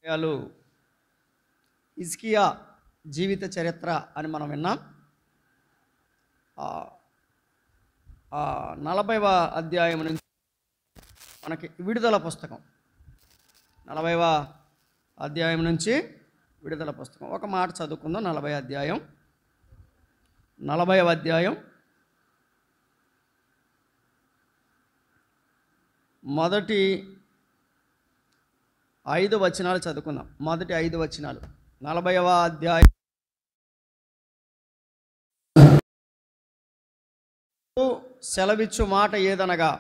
అధ్యాయాలు హిజ్కియా జీవిత చరిత్ర అని మనం విన్నాం. 40వ అధ్యాయం నుంచి మనకి విడుదల పుస్తకం, 40వ అధ్యాయం నుంచి విడుదల పుస్తకం. ఒక మాట చదువుకుందాం. 40వ అధ్యాయం మొదటి 5 వచనాలు చదువుకుందాం. మొదటి 5 వచనాలు 40వ అధ్యాయం. సెలవిచ్చు మాట ఏదనగా,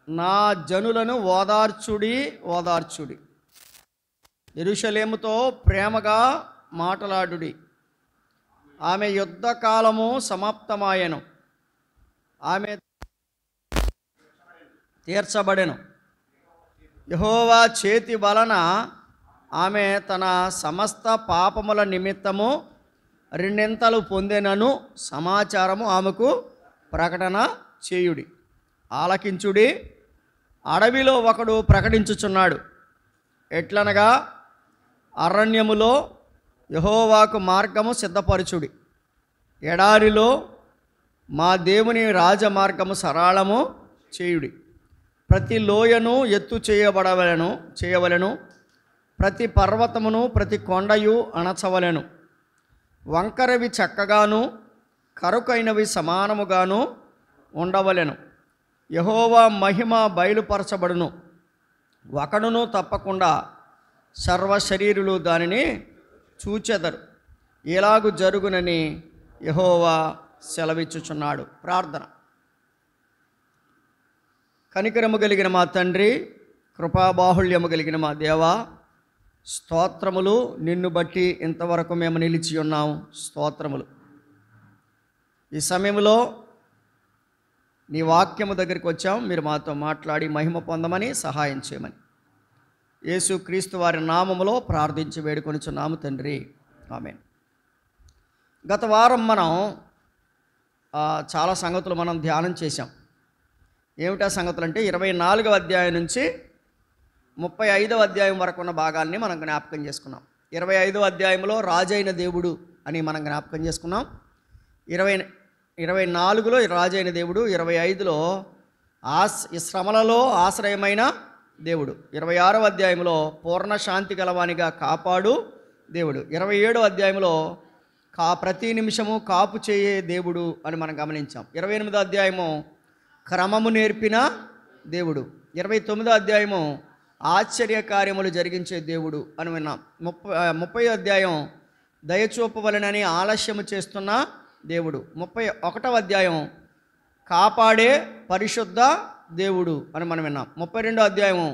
నా జనులను ఓదార్చుడి ఓదార్చుడి, యెరూషలేముతో ప్రేమగా మాటలాడుడి. ఆమె యుద్ధకాలము సమాప్తమాయెను, ఆమె తీర్చబడెను. యెహోవా చేతి వలన ఆమె తన సమస్త పాపముల నిమిత్తము రెండింతలు పొందెనను సమాచారము ఆమెకు ప్రకటన చేయుడి. ఆలకించుడి, అడవిలో ఒకడు ప్రకటించుచున్నాడు. ఎట్లనగా, అరణ్యములో యెహోవాకు మార్గము సిద్ధపరచుడి, ఎడారిలో మా దేవుని రాజమార్గము సరళము చేయుడి. ప్రతి లోయను ఎత్తు చేయవలెను, ప్రతి పర్వతమును ప్రతి కొండయు అణచవలెను. వంకరవి చక్కగాను కరుకైనవి సమానముగాను ఉండవలెను. యెహోవా మహిమ బయలుపరచబడును, ఒకడును తప్పకుండా సర్వశరీరులు దానిని చూచెదరు. ఎలాగు జరుగునని యెహోవా సెలవిచ్చుచున్నాడు. ప్రార్థన. కనికరము కలిగిన మా తండ్రి, కృపాబాహుళ్యము కలిగిన మా దేవా, స్తోత్రములు. నిన్ను బట్టి ఇంతవరకు మేము నిలిచి ఉన్నాము. స్తోత్రములు. ఈ సమయంలో నీ వాక్యము దగ్గరికి వచ్చాం. మీరు మాతో మాట్లాడి మహిమ పొందమని సహాయం చేయమని యేసు క్రీస్తు వారి నామములో ప్రార్థించి వేడుకొనిచున్నాము తండ్రి, ఆమేన్. గత వారం మనం చాలా సంగతులు మనం ధ్యానం చేశాం. ఏమిటా సంగతులు అంటే, 24వ అధ్యాయం నుంచి 35వ అధ్యాయం వరకు ఉన్న భాగాల్ని మనం జ్ఞాపకం చేసుకున్నాం. 25వ అధ్యాయంలో రాజైన దేవుడు అని మనం జ్ఞాపకం చేసుకున్నాం. 24లో రాజైన దేవుడు, 25లో శ్రమలలో ఆశ్రయమైన దేవుడు, 26వ అధ్యాయంలో పూర్ణ శాంతి గలవానిగా కాపాడు దేవుడు, 27వ అధ్యాయంలో ప్రతి నిమిషము కాపు చేయే దేవుడు అని మనం గమనించాం. 28వ అధ్యాయము క్రమము నేర్పిన దేవుడు, 29వ అధ్యాయము ఆశ్చర్య కార్యములు జరిగించే దేవుడు అని విన్నాం. 30వ అధ్యాయం దయచూపవలెనని ఆలస్యము చేస్తున్న దేవుడు, 31వ అధ్యాయం కాపాడే పరిశుద్ధ దేవుడు అని మనం విన్నాం. 32వ అధ్యాయం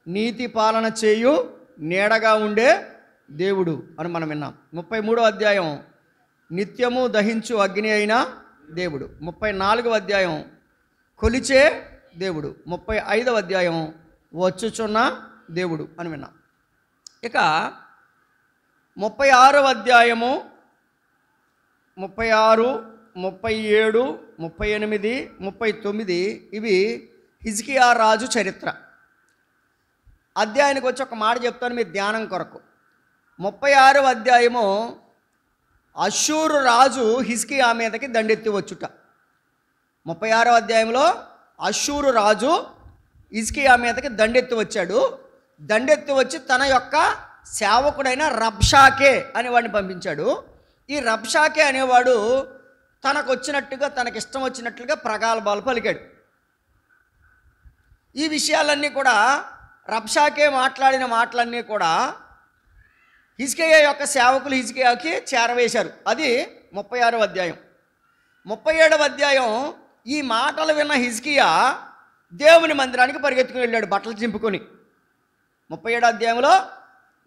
నీతి పాలన చేయు నీడగా ఉండే దేవుడు అని మనం విన్నాం. 33వ అధ్యాయం నిత్యము దహించు అగ్ని అయిన దేవుడు, 34వ అధ్యాయం కొలిచే దేవుడు, 35వ అధ్యాయం వచ్చుచున్న దేవుడు అని విన్నాం. ఇక 36వ అధ్యాయము 36, 37, 38, 39 ఇవి హిజ్కియా రాజు చరిత్ర. అధ్యాయానికి వచ్చి ఒక మాట చెప్తాను మీ ధ్యానం కొరకు. 36వ అధ్యాయము అష్షూరు రాజు హిజ్కియా మీదకి దండెత్తి వచ్చుట. 36వ అధ్యాయంలో అష్షూరు రాజు హిజ్కియా మీదకి దండెత్తి వచ్చాడు. దండెత్తి వచ్చి తన యొక్క సేవకుడైన రబ్షాకే అనేవాడిని పంపించాడు. ఈ రబ్షాకే అనేవాడు తనకు వచ్చినట్టుగా, తనకిష్టం వచ్చినట్లుగా ప్రగల్భాలు పలికాడు. ఈ విషయాలన్నీ కూడా, రబ్షాకే మాట్లాడిన మాటలన్నీ కూడా హిజ్కియా యొక్క సేవకులు హిజ్కియాకి చేరవేశారు. అది 36వ అధ్యాయం. 37వ అధ్యాయం ఈ మాటలు విన్న హిజ్కియా దేవుని మందిరానికి పరిగెత్తుకుని వెళ్ళాడు బట్టలు చింపుకొని. 37వ అధ్యాయంలో,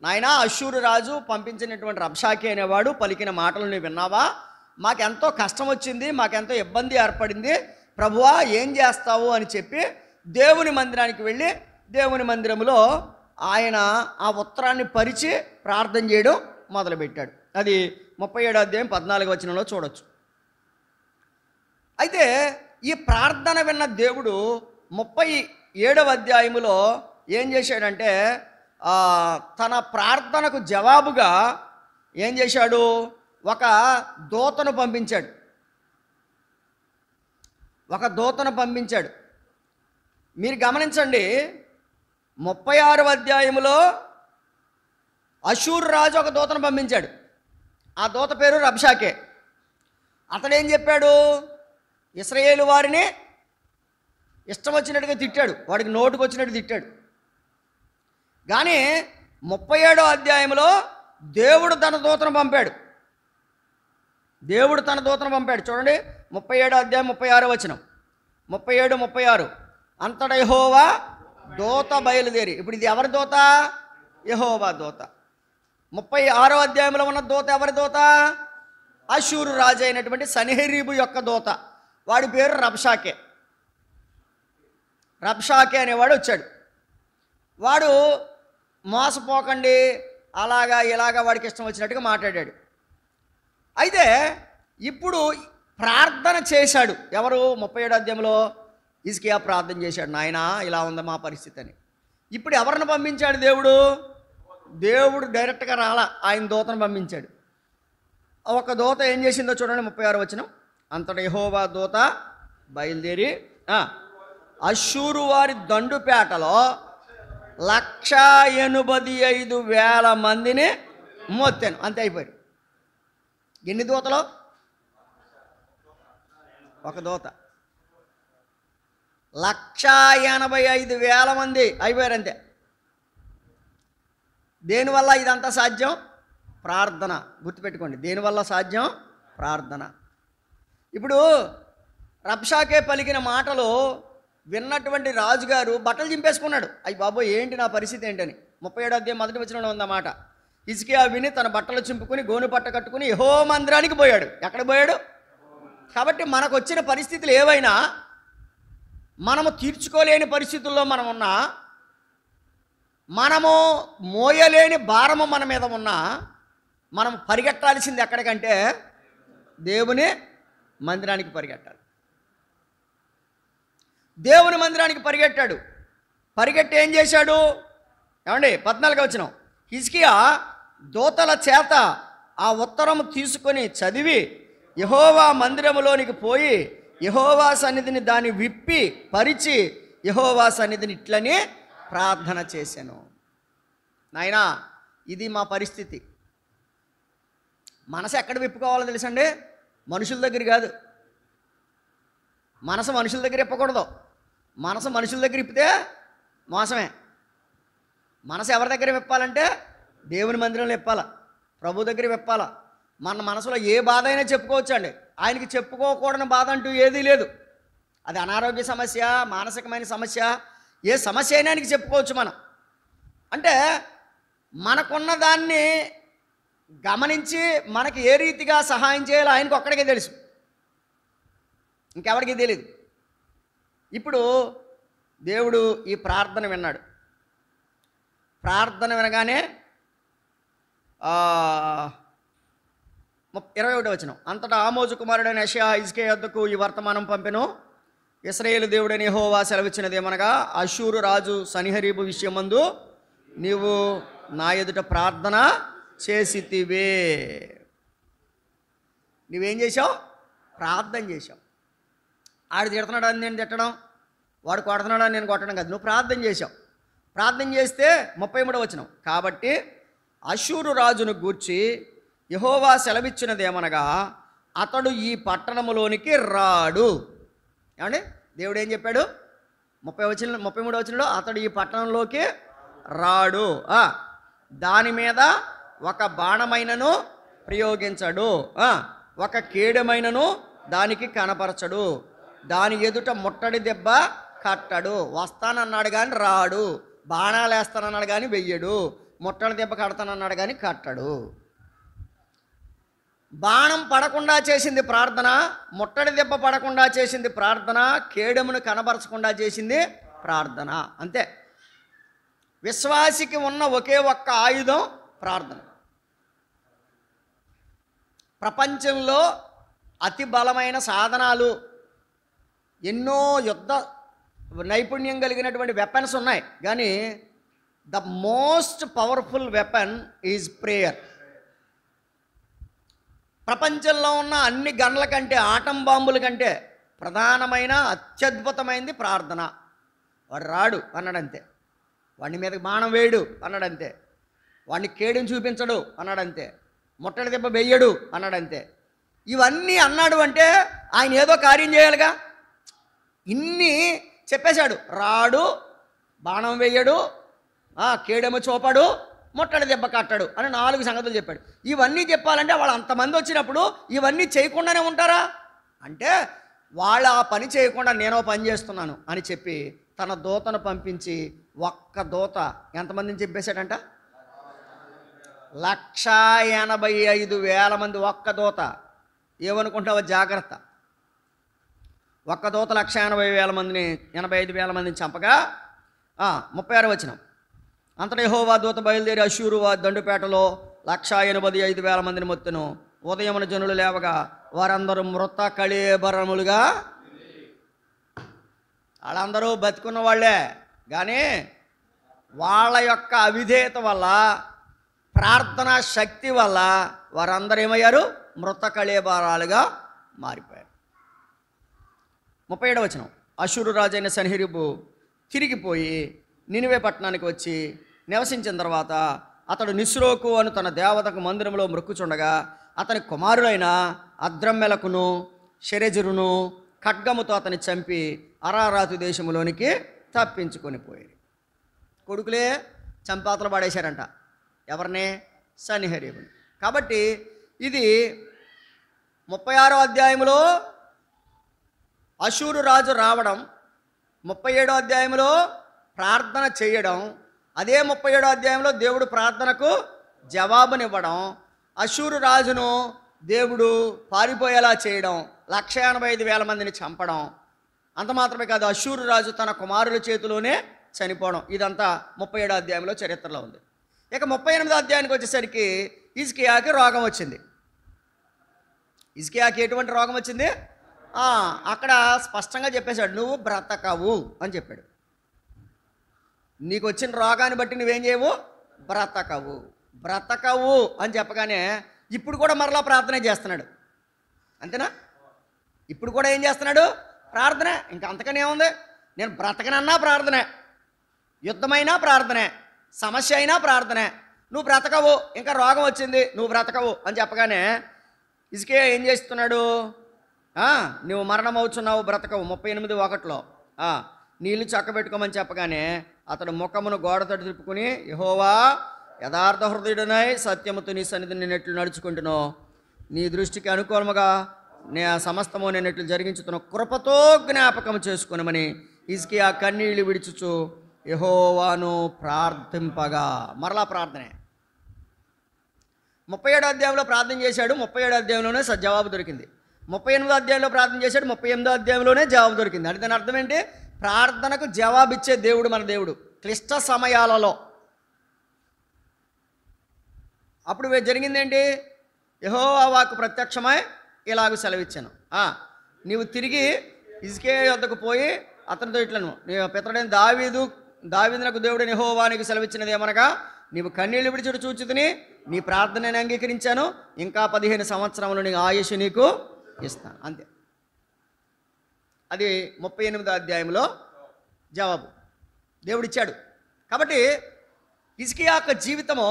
నాయనా, అష్షూరు రాజు పంపించినటువంటి రబ్షాకే అనేవాడు పలికిన మాటలు నువ్వు విన్నావా? మాకెంతో కష్టం వచ్చింది, మాకెంతో ఇబ్బంది ఏర్పడింది, ప్రభువా ఏం చేస్తావు అని చెప్పి దేవుని మందిరానికి వెళ్ళి దేవుని మందిరంలో ఆయన ఆ ఉత్తరాన్ని పరిచి ప్రార్థన చేయడం మొదలుపెట్టాడు. అది 37వ అధ్యాయం 14వ వచనంలో చూడొచ్చు. అయితే ఈ ప్రార్థన విన్న దేవుడు 37వ అధ్యాయములో ఏం చేశాడంటే, తన ప్రార్థనకు జవాబుగా ఏం చేశాడు? ఒక దూతను పంపించాడు. మీరు గమనించండి, 36వ అధ్యాయంలో అషూరు రాజు ఒక దూతను పంపించాడు. ఆ దూత పేరు రబ్షాకే. అతడేం చెప్పాడు? ఇశ్రాయేలు వారిని ఇష్టం వచ్చినట్టుగా తిట్టాడు, వాడికి నోటుకు వచ్చినట్టు తిట్టాడు. కానీ 37వ అధ్యాయంలో దేవుడు తన దూతను పంపాడు. చూడండి, 37వ అధ్యాయం 36వ వచనం, 37, 36. అంతటా యెహోవా దూత బయలుదేరి. ఇప్పుడు ఇది ఎవరి దూత? యెహోవా దూత. 36వ అధ్యాయంలో ఉన్న దూత ఎవరి దూత? అషూరు రాజు అయినటువంటి సన్హెరీబు యొక్క దూత. వాడి పేరు రబ్షాకే అనేవాడు వచ్చాడు. వాడు మోసపోకండి, అలాగా ఇలాగా వాడికి ఇష్టం వచ్చినట్టుగా మాట్లాడాడు. అయితే ఇప్పుడు ప్రార్థన చేశాడు. ఎవరు? 37వ అధ్యాయంలో హిజ్కియా ప్రార్థన చేశాడు, నాయనా ఇలా ఉంది మా పరిస్థితి అని. ఇప్పుడు ఎవరిని పంపించాడు దేవుడు డైరెక్ట్గా రాలా, ఆయన దూతను పంపించాడు. ఒక దూత ఏం చేసిందో చూడండి, 36వ వచనం. అంతటా యెహోవా దూత బయలుదేరి అష్షూరు వారి దండుపేటలో 185,000 మందిని మోత్తాను. అంతే, అయిపోయారు. ఎన్ని దూతలు? ఒక దూత. 185,000 మంది అయిపోయారు, అంతే. దేనివల్ల ఇదంతా సాధ్యం? ప్రార్థన. గుర్తుపెట్టుకోండి, దేనివల్ల సాధ్యం? ప్రార్థన. ఇప్పుడు రబ్షాకే పలికిన మాటలు విన్నటువంటి రాజుగారు బట్టలు చింపేసుకున్నాడు. అయ్యి బాబోయ్, ఏంటి నా పరిస్థితి ఏంటని. 37వ అధ్యాయం 1వ వచనంలో ఉందన్నమాట. హిజ్కియా విని తన బట్టలు చింపుకుని గోను పట్ట కట్టుకుని యెహోవా మందిరానికి పోయాడు. ఎక్కడ పోయాడు? కాబట్టి మనకు వచ్చిన పరిస్థితులు ఏవైనా, మనము తీర్చుకోలేని పరిస్థితుల్లో మనం ఉన్నా, మనము మోయలేని భారము మన మీద ఉన్నా, మనం పరిగెట్టాల్సింది ఎక్కడికంటే దేవుని మందిరానికి పరిగెట్టాలి. దేవుని మందిరానికి పరిగెట్టాడు. పరిగెట్టి ఏం చేశాడు? ఏమండి, 14వ వచనం. హిజ్కియా దూతల చేత ఆ ఉత్తరం తీసుకొని చదివి యెహోవా మందిరములోనికి పోయి యెహోవా సన్నిధిని దాన్ని విప్పి పరిచి యెహోవా సన్నిధిని ఇట్లనే ప్రార్థన చేశాను. నాయనా, ఇది మా పరిస్థితి. మనసు ఎక్కడ విప్పుకోవాలో తెలుసండి? మనుషుల దగ్గర కాదు. మనసు మనుషుల దగ్గర ఇప్పకూడదు. మనసు మనుషుల దగ్గర ఇప్పితే మోసమే. మనసు ఎవరి దగ్గర విప్పాలంటే దేవుని మందిరంలో విప్పాలా, ప్రభు దగ్గర విప్పాలా. మన మనసులో ఏ బాధ అయినా చెప్పుకోవచ్చు అండి. ఆయనకి చెప్పుకోకూడని బాధ అంటూ ఏదీ లేదు. అది అనారోగ్య సమస్య, మానసికమైన సమస్య, ఏ సమస్య అయినా ఆయనకి చెప్పుకోవచ్చు మనం. అంటే మనకున్న దాన్ని గమనించి మనకి ఏ రీతిగా సహాయం చేయాలో ఆయనకు ఒక్కడికే తెలుసు, ఇంకెవరికి తెలియదు. ఇప్పుడు దేవుడు ఈ ప్రార్థన విన్నాడు. ప్రార్థన వినగానే 21వ వచనం. అంతటా ఆమోజు కుమారుడైన యెషయా హిజ్కియా యొద్దకు ఈ వర్తమానం పంపెను. ఇశ్రాయేలు దేవుడైన యెహోవా సెలవిచ్చినదేమనగా, అష్షూరు రాజు సన్హెరీబు విషయమందు నీవు నా ఎదుట ప్రార్థన చేసితివే. నువ్వేం చేశావు? ప్రార్థన చేశావు. ఆడు తిడుతున్నాడని నేను తిట్టడం, వాడు కొడుతున్నాడని నేను కొట్టడం కాదు. నువ్వు ప్రార్థన చేశావు. ప్రార్థన చేస్తే 33వ వచనం. కాబట్టి అష్షూరు రాజును గూర్చి యెహోవా సెలవిచ్చినదేమనగా, అతడు ఈ పట్టణములోనికి రాడు. ఏమండి, దేవుడు ఏం చెప్పాడు? 33వ వచనంలో అతడు ఈ పట్టణంలోకి రాడు, దాని మీద ఒక బాణమైనను ప్రయోగించడు, ఒక కేడమైనను దానికి కనపరచడు, దాని ఎదుట ముట్టడి దెబ్బ కట్టడు. వస్తానన్నాడు కానీ రాడు, బాణాలు వేస్తానన్నాడు కానీ వెయ్యడు, ముట్టడి దెబ్బ కడతానన్నాడు కానీ కట్టడు. బాణం పడకుండా చేసింది ప్రార్థన, ముట్టడి దెబ్బ పడకుండా చేసింది ప్రార్థన, కేడమును కనబరచకుండా చేసింది ప్రార్థన. అంతే. విశ్వాసికి ఉన్న ఒకే ఒక్క ఆయుధం ప్రార్థన. ప్రపంచంలో అతి బలమైన సాధనాలు, ఎన్నో యుద్ధ నైపుణ్యం కలిగినటువంటి వెపన్స్ ఉన్నాయి, కానీ the most powerful weapon is prayer. ప్రపంచంలో ఉన్న అన్ని గన్ల కంటే, ఆటం బాంబుల కంటే ప్రధానమైన అత్యద్భుతమైనది ప్రార్థన. వాడు రాడు అన్నాడంతే, వాడి మీదకి బాణం వేయడు అన్నాడంతే, వాడిని కేడుని చూపించడు అన్నాడంతే, ముట్టడి దెబ్బ వెయ్యడు అన్నాడంతే. ఇవన్నీ అన్నాడు అంటే ఆయన ఏదో కార్యం చేయాలిగా. ఇన్ని చెప్పేశాడు, రాడు, బాణం వేయడు, కేడేమో చూపడు, ముట్టడి దెబ్బ కట్టడు అని 4 సంగతులు చెప్పాడు. ఇవన్నీ చెప్పాలంటే వాళ్ళు అంతమంది వచ్చినప్పుడు ఇవన్నీ చేయకుండానే ఉంటారా అంటే, వాళ్ళు ఆ పని చేయకుండా నేనో పని చేస్తున్నాను అని చెప్పి తన దూతను పంపించి ఒక్క దూత ఎంతమందిని చెప్పేశాడంట? 185,000 మంది ఒక్క దూత. ఏమనుకుంటావో జాగ్రత్త. ఒక్క దూత 180,000 మందిని, 85,000 మందిని చంపగా 36 వచనం, అంతటా యెహోవా దూత బయలుదేరి అష్షూరు దండుపేటలో 185,000 మందిని మొత్తెను. ఉదయమున జనులు లేవగా వారందరూ మృత కళేబరములుగా, వాళ్ళందరూ బతికున్న వాళ్ళే, కానీ వాళ్ళ యొక్క అవిధేయత వల్ల, ప్రార్థనా శక్తి వల్ల వారందరూ ఏమయ్యారు? మృత కళేబరాలుగా మారిపోయారు. 37వ వచనం, అష్షూరు రాజైన సన్హెరీబు తిరిగిపోయి నినివే పట్టణానికి వచ్చి నివసించిన తర్వాత అతడు నిస్రోకు అను తన దేవతకు మందిరంలో మొక్కుచుండగా అతని కుమారుడైన అద్రమ్మెలకును షెరెజరును ఖడ్గముతో అతని చంపి అరారాతు దేశంలోనికి తప్పించుకొని పోయారు. కొడుకులే చంపాతలు పడేశారంట. ఎవరిని? సన్హెరీబుని. కాబట్టి ఇది 36వ అధ్యాయంలో అష్షూరు రాజు రావడం, 37వ అధ్యాయంలో ప్రార్థన చేయడం, అదే 37వ అధ్యాయంలో దేవుడు ప్రార్థనకు జవాబునివ్వడం, అష్షూరు రాజును దేవుడు పారిపోయేలా చేయడం, 185,000 మందిని చంపడం. అంత మాత్రమే కాదు, అష్షూరు రాజు తన కుమారుల చేతిలోనే చనిపోవడం. ఇదంతా 37వ అధ్యాయంలో చరిత్రలో ఉంది. ఇక 38వ అధ్యాయానికి వచ్చేసరికి హిజ్కియాకి రోగం వచ్చింది. హిజ్కియాకి ఎటువంటి రోగం వచ్చింది? అక్కడ స్పష్టంగా చెప్పేశాడు, నువ్వు బ్రతకవు అని చెప్పాడు. నీకు వచ్చిన రోగాన్ని బట్టి నువ్వేం చేయవు? బ్రతకవు. బ్రతకవు అని చెప్పగానే ఇప్పుడు కూడా మరలా ప్రార్థనే చేస్తున్నాడు. అంతేనా? ఇప్పుడు కూడా ఏం చేస్తున్నాడు? ప్రార్థనే. ఇంకా అంతకనే ఉంది. నేను బ్రతకనన్నా ప్రార్థనే, యుద్ధమైనా ప్రార్థనే, సమస్య అయినా ప్రార్థనే. నువ్వు బ్రతకవు, ఇంకా రోగం వచ్చింది, నువ్వు బ్రతకవు అని చెప్పగానే హిజ్కియా ఏం చేస్తున్నాడు? నువ్వు మరణం అవుతున్నావు, బ్రతకవు. 38:1 నీళ్లు చక్కబెట్టుకోమని చెప్పగానే అతడు ముఖమును గోడతో తిప్పుకుని, యెహోవా యథార్థ హృదయుడనై సత్యముతో నీ సన్నిధిని నేను ఎట్లు నడుచుకుంటునో, నీ దృష్టికి అనుకూలముగా నే సమస్తము నేను ఎట్లు జరిగించుతున్న కృపతో జ్ఞాపకం చేసుకునమని హిజ్కియా కన్నీళ్లు విడిచుచు యెహోవాను ప్రార్థింపగా. మరలా ప్రార్థనే. 37వ అధ్యాయంలో ప్రార్థన చేశాడు, 37వ అధ్యాయంలోనే జవాబు దొరికింది. 38వ అధ్యాయంలో ప్రార్థన చేశాడు, 38వ అధ్యాయంలోనే జవాబు దొరికింది. అంటే దాని అర్థం ఏంటి? ప్రార్థనకు జవాబిచ్చే దేవుడు మన దేవుడు. క్లిష్ట సమయాలలో అప్పుడు జరిగిందేంటి? యెహోవా వాక్కు ప్రత్యక్షమై ఇలాగ సెలవిచ్చాను, నీవు తిరిగి హిజ్కియా యొద్దకు పోయి అతనితో ఇట్లను, నీ పితరుడైన దావీదునకు దేవుడైన యెహోవా నీకు సెలవిచ్చినది ఏమనగా, నీవు కన్నీళ్లు విడిచుడు చూచితిని, నీ ప్రార్థనని అంగీకరించాను, ఇంకా 15 సంవత్సరములు నీ ఆయుష్ నీకు ఇస్తాను. అంతే. అది 38వ అధ్యాయంలో జవాబు దేవుడిచ్చాడు. కాబట్టి హిజ్కియా యొక్క జీవితము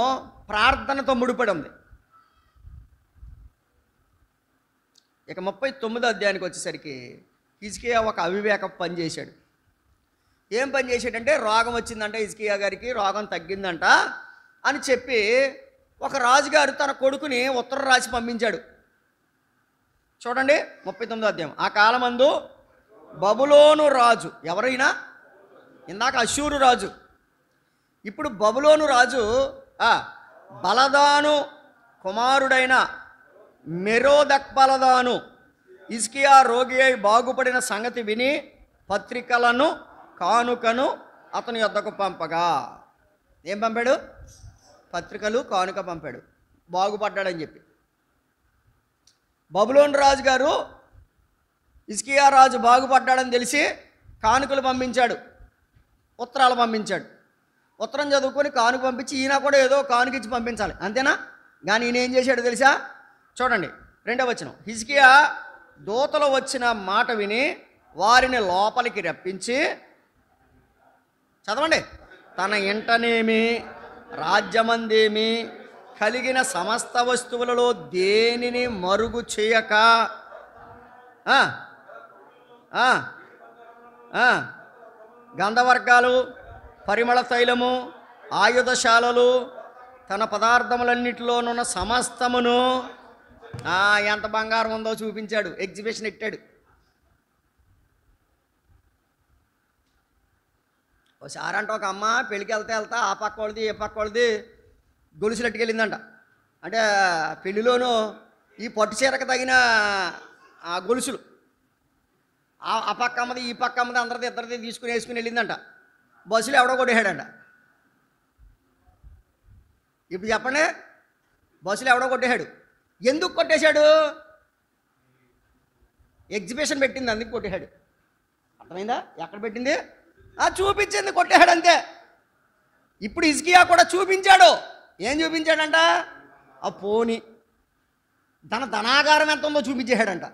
ప్రార్థనతో ముడిపడి ఉంది. ఇక 39వ అధ్యాయానికి వచ్చేసరికి హిజ్కియా ఒక అవివేక పని చేశాడు. ఏం పని చేశాడంటే, రోగం వచ్చిందంట హిజ్కియా గారికి, రోగం తగ్గిందంట అని చెప్పి ఒక రాజుగారు తన కొడుకుని ఉత్తరం రాసి పంపించాడు. చూడండి 39వ అధ్యాయం. ఆ కాలమందు బబులోను రాజు, ఎవరైనా ఇందాక అష్షూరు రాజు, ఇప్పుడు బబులోను రాజు బలదాను కుమారుడైన మెరోదక్బలదాను హిజ్కియా రోగి అయి బాగుపడిన సంగతి విని పత్రికలను కానుకను అతని యొద్దకు పంపగా. ఏం పంపాడు? పత్రికలు కానుక పంపాడు, బాగుపడ్డాడని చెప్పి. బబులోను రాజు గారు హిజ్కియా రాజు బాగుపడ్డాడని తెలిసి కానుకలు పంపించాడు, ఉత్తరాలు పంపించాడు. ఉత్తరం చదువుకొని కానుక పంపించి ఈయన కూడా ఏదో కానుక ఇచ్చి పంపించాలి, అంతేనా? కానీ ఈయన ఏం చేశాడో తెలుసా? చూడండి 2వ వచనం. హిజ్కియా దూతలు వచ్చిన మాట విని వారిని లోపలికి రప్పించి, చదవండి, తన ఇంటనేమి రాజ్యమందేమి కలిగిన సమస్త వస్తువులలో దేనిని మరుగు చేయక గంధవర్గాలు, పరిమళ తైలము, ఆయుధశాలలు, తన పదార్థములన్నిటిలోనున్న సమస్తమును, ఎంత బంగారం ఉందో చూపించాడు, ఎగ్జిబిషన్ ఎట్టాడు. ఒకసారి అంటే ఒక అమ్మ పెళ్ళికి వెళ్తా ఆ పక్క వాళ్ళది ఏ పక్క వాళ్ళది గొలుసులు ఎట్టుకెళ్ళిందంట. అంటే పెళ్ళిలోనూ ఈ పట్టు చీరకు తగిన ఆ గొలుసులు ఆ పక్క అమ్మది ఈ పక్క అమ్మది అందరిది ఇద్దరిది వేసుకుని వెళ్ళిందంట. బస్సులో ఎవడో కొట్టేశాడంట. ఇప్పుడు చెప్పండి, బస్సులో ఎవడో కొట్టేశాడు. ఎందుకు కొట్టేశాడు? ఎగ్జిబిషన్ పెట్టింది, అందుకు కొట్టేశాడు. అర్థమైందా? ఎక్కడ పెట్టింది? చూపించింది, కొట్టేశాడు అంతే. ఇప్పుడు హిజ్కియా కూడా చూపించాడు. ఏం చూపించాడంట? ఆ పోని ధనాగారం ఎంత ఉందో చూపించేశాడంట.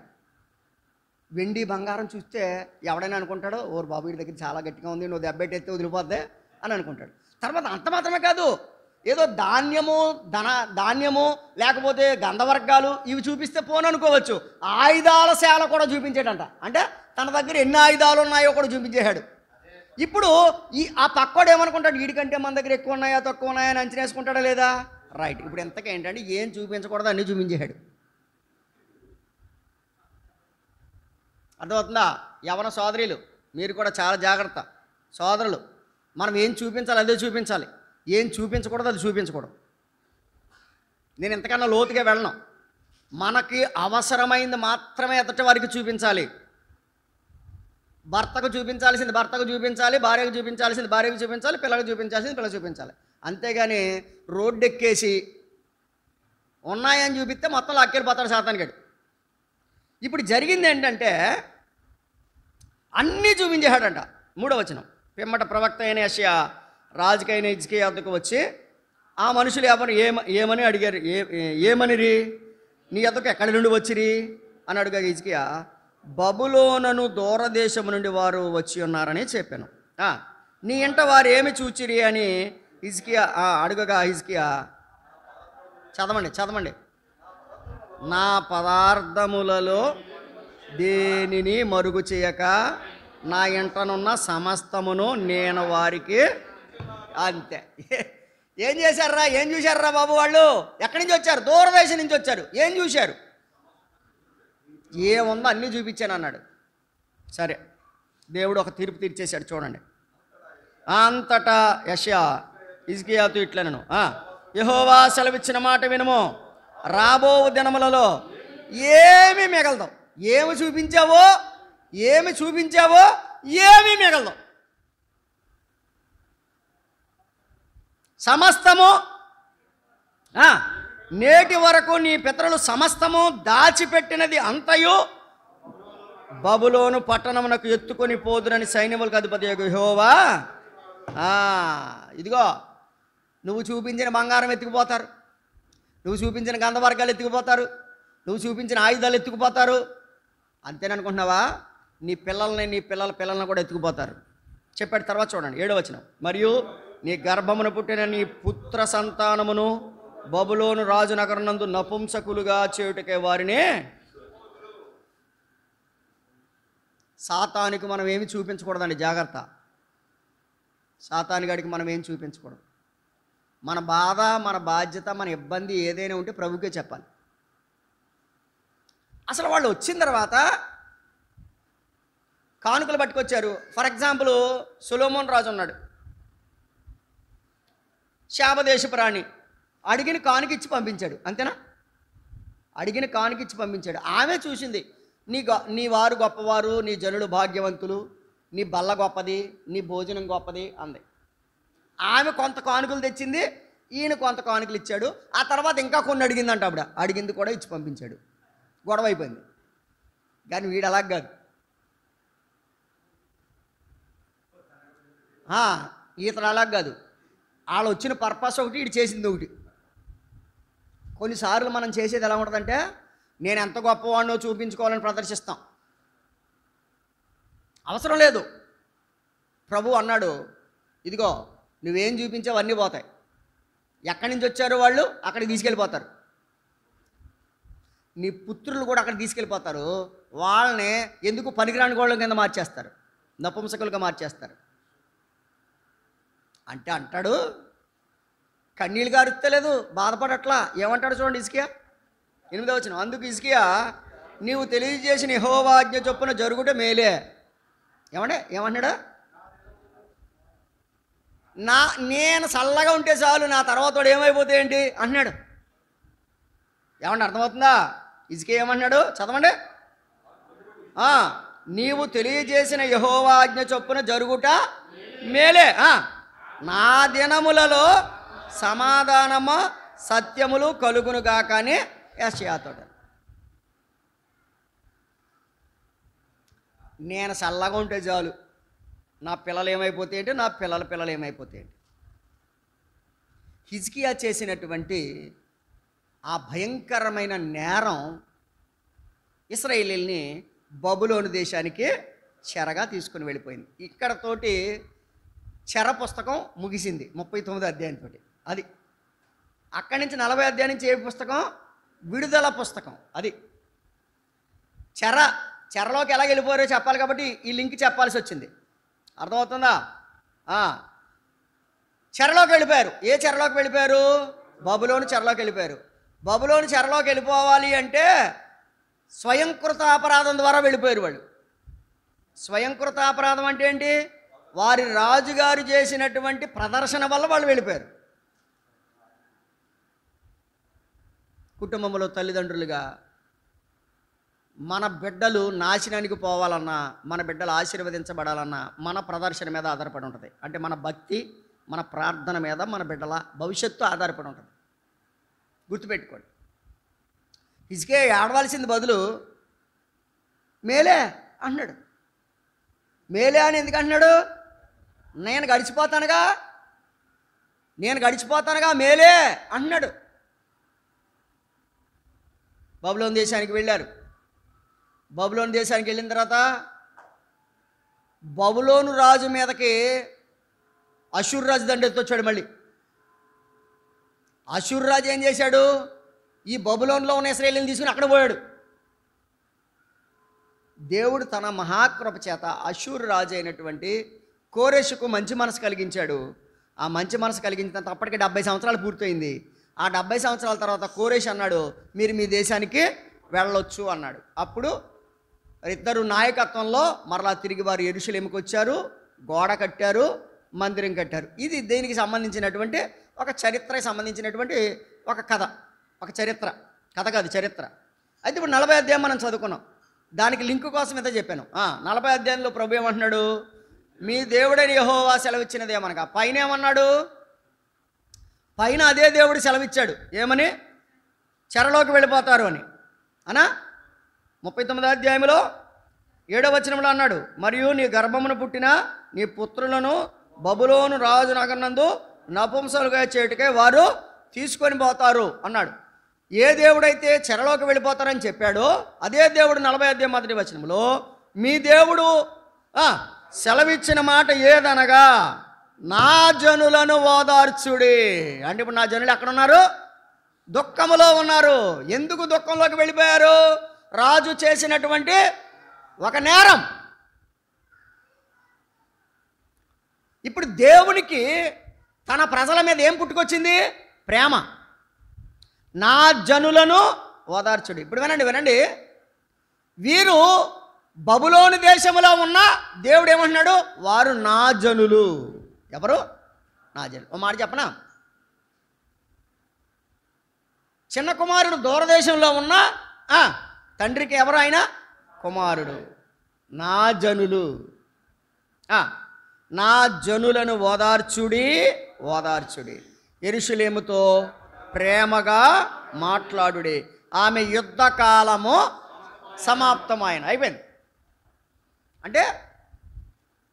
వెండి బంగారం చూస్తే ఎవడైనా అనుకుంటాడో, ఓరు బాబు వీడి దగ్గర చాలా గట్టిగా ఉంది, నువ్వు దెబ్బెట్టెత్తే వదిలిపోద్దే అని అనుకుంటాడు. తర్వాత అంత మాత్రమే కాదు, ఏదో ధాన్యము లేకపోతే గంధవర్గాలు ఇవి చూపిస్తే పోను అనుకోవచ్చు. ఆయుధాల శాల కూడా చూపించాడంట. అంటే తన దగ్గర ఎన్ని ఆయుధాలు ఉన్నాయో కూడా చూపించేశాడు. ఇప్పుడు ఆ పక్కోడు ఏమనుకుంటాడు? వీడికంటే మన దగ్గర ఎక్కువ ఉన్నాయా తక్కువ ఉన్నాయా అని అంచనా వేసుకుంటాడా లేదా? రైట్. ఇప్పుడు ఎంతగా ఏంటంటే ఏం చూపించకూడదు అన్నీ చూపించేశాడు. అర్థమవుతుందా? యవన సోదరులు మీరు కూడా చాలా జాగ్రత్త. సోదరులు, మనం ఏం చూపించాలి అదే చూపించాలి, ఏం చూపించకూడదు అది చూపించకూడదు. నేను ఇంతకన్నా లోతుగా వెళ్ళను. మనకి అవసరమైంది మాత్రమే ఎదుటి వారికి చూపించాలి. భర్తకు చూపించాల్సింది భర్తకు చూపించాలి, భార్యకు చూపించాల్సింది భార్యకు చూపించాలి, పిల్లలకు చూపించాల్సింది పిల్లలకు చూపించాలి. అంతేగాని రోడ్డు ఎక్కేసి ఉన్నాయని చూపిస్తే మొత్తం లాక్కెళ్ళిపోతాడు సాతానుగాడు. ఇప్పుడు జరిగింది ఏంటంటే అన్నీ చూపించేశాడంట. 3వ వచనం. పిమ్మట ప్రవక్త అయిన యెషయా రాజుకైన హిజ్కియా వద్దకు వచ్చి ఆ మనుషులు ఎవరు ఏమని అడిగారు. ఏమనిరి? నీ వద్దకు ఎక్కడి నుండి వచ్చిరి అని అడుగా హిజ్కియా, బబులోనును దూరదేశము నుండి వారు వచ్చి ఉన్నారని చెప్పాను. నీ ఇంట వారు ఏమి చూచిరి అని హిజ్కియా అడుగగా హిజ్కియా, చదవండి, నా పదార్థములలో దేనిని మరుగు చేయక నా ఇంటనున్న సమస్తమును నేను వారికి, అంతే. ఏం చేశారా? ఏం చూశారా బాబు? వాళ్ళు ఎక్కడి నుంచి వచ్చారు? దూరదేశం నుంచి వచ్చారు. ఏం చూశారు? ఏముందో అన్నీ చూపించాను అన్నాడు. సరే, దేవుడు ఒక తీర్పు తీర్చేశాడు. చూడండి, అంతటా యెషయా హిజ్కియాతో ఇట్లనెను, యెహోవా సెలవిచ్చిన మాట వినుము, రాబో దినములలో ఏమి మిగలదు. ఏమి చూపించావో ఏమి మిగలదు. సమస్తము నేటి వరకు నీ పితరులు సమస్తము దాచిపెట్టినది అంతయు బబులోను పట్టణమునకు ఎత్తుకొని పోదురని సైన్యములకు అధిపతి యెహోవా, ఇదిగో నువ్వు చూపించిన బంగారం ఎత్తుకుపోతారు, నువ్వు చూపించిన గంధవర్గాలు ఎత్తుకుపోతారు, నువ్వు చూపించిన ఆయుధాలు ఎత్తుకుపోతారు. అంతేననుకుంటున్నావా? నీ పిల్లల్ని కూడా ఎత్తుకుపోతారు చెప్పాడు. తర్వాత చూడండి 7వ వచనం. మరియు నీ గర్భమున పుట్టిన నీ పుత్ర సంతానమును బబులోను రాజు నగరనందు నపుంసకులుగా చేయుటకే వారిని. సాతానికి మనం ఏమి చూపించకూడదండి, జాగ్రత్త. సాతానిగాడికి మనం ఏం చూపించకూడదు. మన బాధ, మన బాధ్యత, మన ఇబ్బంది ఏదైనా ఉంటే ప్రభుకే చెప్పాలి. అసలు వాళ్ళు వచ్చిన తర్వాత కానుకలు పట్టుకొచ్చారు. ఫర్ ఎగ్జాంపుల్ సొలొమోన్ రాజు ఉన్నాడు, శాపదేశపు రాణి. అడిగిన కానుకిచ్చి పంపించాడు, అంతేనా? అడిగిన కానుకిచ్చి పంపించాడు. ఆమె చూసింది, నీ వారు గొప్పవారు, నీ జనులు భాగ్యవంతులు, నీ బల్ల గొప్పది, నీ భోజనం గొప్పది అంది. ఆమె కొంత కానుకలు తెచ్చింది, ఈయన కొంత కానుకలు ఇచ్చాడు. ఆ తర్వాత ఇంకా కొన్ని అడిగిందంట. ఆవిడ అడిగింది కూడా ఇచ్చి పంపించాడు. గొడవ అయిపోయింది. కానీ వీడు అలాగ కాదు. ఈతను అలాగ కాదు. వాళ్ళు వచ్చిన పర్పస్ ఒకటి, ఇటు చేసింది ఒకటి. కొన్నిసార్లు మనం చేసేది ఎలా ఉంటుందంటే, నేను ఎంత గొప్పవాడినో చూపించుకోవాలని ప్రదర్శిస్తాం. అవసరం లేదు. ప్రభు అన్నాడు, ఇదిగో నువ్వేం చూపించావు అన్నీ పోతాయి. ఎక్కడి నుంచి వచ్చారో వాళ్ళు అక్కడికి తీసుకెళ్ళిపోతారు. నీ పుత్రులు కూడా అక్కడ తీసుకెళ్ళిపోతారు. వాళ్ళని ఎందుకు పనికిరాని గోళ్ళ కింద మార్చేస్తారు, నపుంసకులుగా మార్చేస్తారు. అంటే అంటాడు, కన్నీళ్ళు గారుత్తలేదు, బాధపడట్లా. ఏమంటాడు చూడండి హిజ్కియా 8వ వచనం. అందుకు హిజ్కియా, నీవు తెలియజేసిన యెహోవా ఆజ్ఞ చొప్పున జరుగుట మేలే. ఏమన్నాడు? నేను చల్లగా ఉంటే చాలు, నా తర్వాత వాడు ఏమైపోతే ఏంటి అంటున్నాడు. ఏమంటే అర్థమవుతుందా? హిజ్కియా ఏమన్నాడు? చదవండి. నీవు తెలియజేసిన యెహోవా ఆజ్ఞ చొప్పున జరుగుట మేలే. నా దినములలో సమాధానము సత్యములు కలుగునుగా. కానీ యెషయాతోడు, నేను చల్లగా ఉంటే చాలు, నా పిల్లలు ఏమైపోతే ఏంటి, నా పిల్లలు ఏమైపోతే ఏంటి. హిజ్కియా చేసినటువంటి ఆ భయంకరమైన నేరం ఇశ్రాయేలీల్ని బబులోను దేశానికి చెరగా తీసుకుని వెళ్ళిపోయింది. ఇక్కడతోటి చెర పుస్తకం ముగిసింది 39వ అధ్యాయంతో. అది అక్కడి నుంచి 40వ అధ్యాయం నుంచి ఏ పుస్తకం? విడుదల పుస్తకం. అది చెరలోకి ఎలా వెళ్ళిపోయారో చెప్పాలి కాబట్టి ఈ లింక్ చెప్పాల్సి వచ్చింది. అర్థమవుతుందా? చెరలోకి వెళ్ళిపోయారు. ఏ చెరలోకి వెళ్ళిపోయారు? బబులోను చెరలోకి వెళ్ళిపోయారు. బబులోను చెరలోకి వెళ్ళిపోవాలి అంటే స్వయంకృత అపరాధం ద్వారా వెళ్ళిపోయారు వాళ్ళు. స్వయంకృత అపరాధం అంటే ఏంటి? వారి రాజుగారు చేసినటువంటి ప్రదర్శన వల్ల వాళ్ళు వెళ్ళిపోయారు. కుటుంబంలో తల్లిదండ్రులుగా మన బిడ్డలు నాశనానికి పోవాలన్నా, మన బిడ్డలు ఆశీర్వదించబడాలన్నా మన ప్రదర్శన మీద ఆధారపడి ఉంటుంది. అంటే మన భక్తి, మన ప్రార్థన మీద మన బిడ్డల భవిష్యత్తు ఆధారపడి ఉంటుంది. గుర్తుపెట్టుకోండి. హిజ్కియా ఏడవలసింది బదులు మేలే అన్నాడు. మేలే అని ఎందుకు అంటున్నాడు? నేను గడిచిపోతానుగా మేలే అన్నాడు. బబులోను దేశానికి వెళ్ళారు. బబులోను దేశానికి వెళ్ళిన తర్వాత బబులోను రాజు మీదకి అషూర్ రాజు దండెత్తి వచ్చాడు. మళ్ళీ అషూర్ రాజు ఏం చేశాడు? ఈ బబులోనులో ఉన్న ఇశ్రాయేలీని తీసుకుని అక్కడ పోయాడు. దేవుడు తన మహాకృప చేత అషూర్ రాజు అయినటువంటి కోరెషుకు మంచి మనసు కలిగించాడు. ఆ మంచి మనసు కలిగించిన అప్పటికే 70 సంవత్సరాలు పూర్తయింది. ఆ 70 సంవత్సరాల తర్వాత కోరెష్ అన్నాడు, మీరు మీ దేశానికి వెళ్ళొచ్చు అన్నాడు. అప్పుడు ఇద్దరు నాయకత్వంలో మరలా తిరిగి వారు యెరూషలేముకు వచ్చారు, గోడ కట్టారు, మందిరం కట్టారు. ఇది దేనికి సంబంధించినటువంటి ఒక చరిత్రకు సంబంధించినటువంటి ఒక కథ, ఒక చరిత్ర. కథ కాదు, చరిత్ర. అయితే ఇప్పుడు 40వ అధ్యాయం మనం చదువుకున్నాం. దానికి లింకు కోసం ఇంత చెప్పాను. 40వ అధ్యాయంలో ప్రభు ఏమంటున్నాడు? మీ దేవుడైన యెహోవా సెలవిచ్చినదేమనగా. పైన ఏమన్నాడు? పైన అదే దేవుడు సెలవిచ్చాడు. ఏమని? చెరలోకి వెళ్ళిపోతారు అని. 39వ అధ్యాయంలో 7వ వచనంలో అన్నాడు, మరియు నీ గర్భమును పుట్టిన నీ పుత్రులను బబులోను రాజు నగరనందు నపుంసలుగా చేటుకే వారు తీసుకొని పోతారు అన్నాడు. ఏ దేవుడైతే చెరలోకి వెళ్ళిపోతారని చెప్పాడో అదే దేవుడు 40వ అధ్యాయం 1వ వచనంలో మీ దేవుడు సెలవిచ్చిన మాట ఏదనగా నా జనులను ఓదార్చుడి. అంటే ఇప్పుడు నా జనులు ఎక్కడ ఉన్నారు? దుఃఖములో ఉన్నారు. ఎందుకు దుఃఖంలోకి వెళ్ళిపోయారు? రాజు చేసినటువంటి ఒక నేరం. ఇప్పుడు దేవునికి తన ప్రజల మీద ఏం పుట్టుకొచ్చింది? ప్రేమ. నా జనులను ఓదార్చుడి. ఇప్పుడు వినండి. వీరు బబులోను దేశంలో ఉన్న దేవుడు ఏమంటున్నాడు? వారు నా జనులు. ఎవరు? నా జనులు. ఓ మాట చెప్పనా? చిన్న కుమారుడు దూరదేశంలో ఉన్న తండ్రికి ఎవరు? ఆయన కుమారుడు. నా జనులు, నా జనులను ఓదార్చుడి. యెరూషలేముతో ప్రేమగా మాట్లాడుడి. ఆమె యుద్ధకాలము సమాప్తమైన అయిపోయింది. అంటే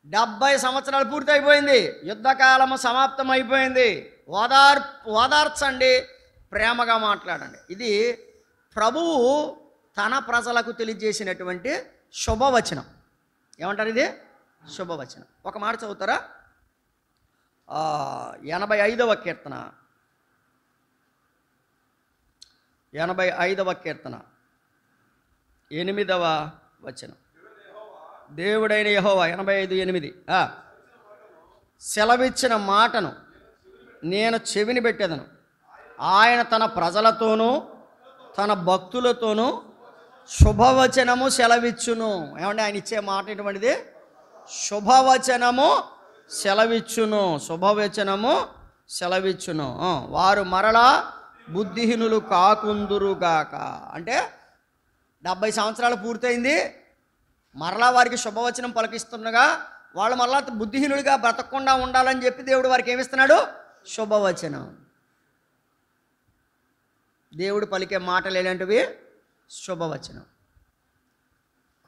70 సంవత్సరాలు పూర్తి అయిపోయింది, యుద్ధకాలము సమాప్తం అయిపోయింది. ఓదార్చండి, ప్రేమగా మాట్లాడండి. ఇది ప్రభువు తన ప్రజలకు తెలియజేసినటువంటి శుభవచనం. ఏమంటారు? ఇది శుభవచనం. ఒక మాట చదువుతారా? 85వ కీర్తన, 85వ కీర్తన 8వ వచనం. దేవుడైన యెహోవా 85:8 సెలవిచ్చిన మాటను నేను చెవిని పెట్టెదను. ఆయన తన ప్రజలతోనూ తన భక్తులతోనూ శుభవచనము సెలవిచ్చును. ఏమంటే ఆయన ఇచ్చే మాట ఎటువంటిది? శుభవచనము సెలవిచ్చును. శుభవచనము సెలవిచ్చును. వారు మరలా బుద్ధిహీనులు కాకుందురుగాక. అంటే 70 సంవత్సరాలు పూర్తయింది, మరలా వారికి శుభవచనం పలికిస్తుండగా వాళ్ళు మరలా బుద్ధిహీనులుగా బ్రతకకుండా ఉండాలని చెప్పి దేవుడు వారికి ఏమిస్తున్నాడు? శుభవచనం. దేవుడు పలికే మాటలు ఎలాంటివి? శుభవచనం.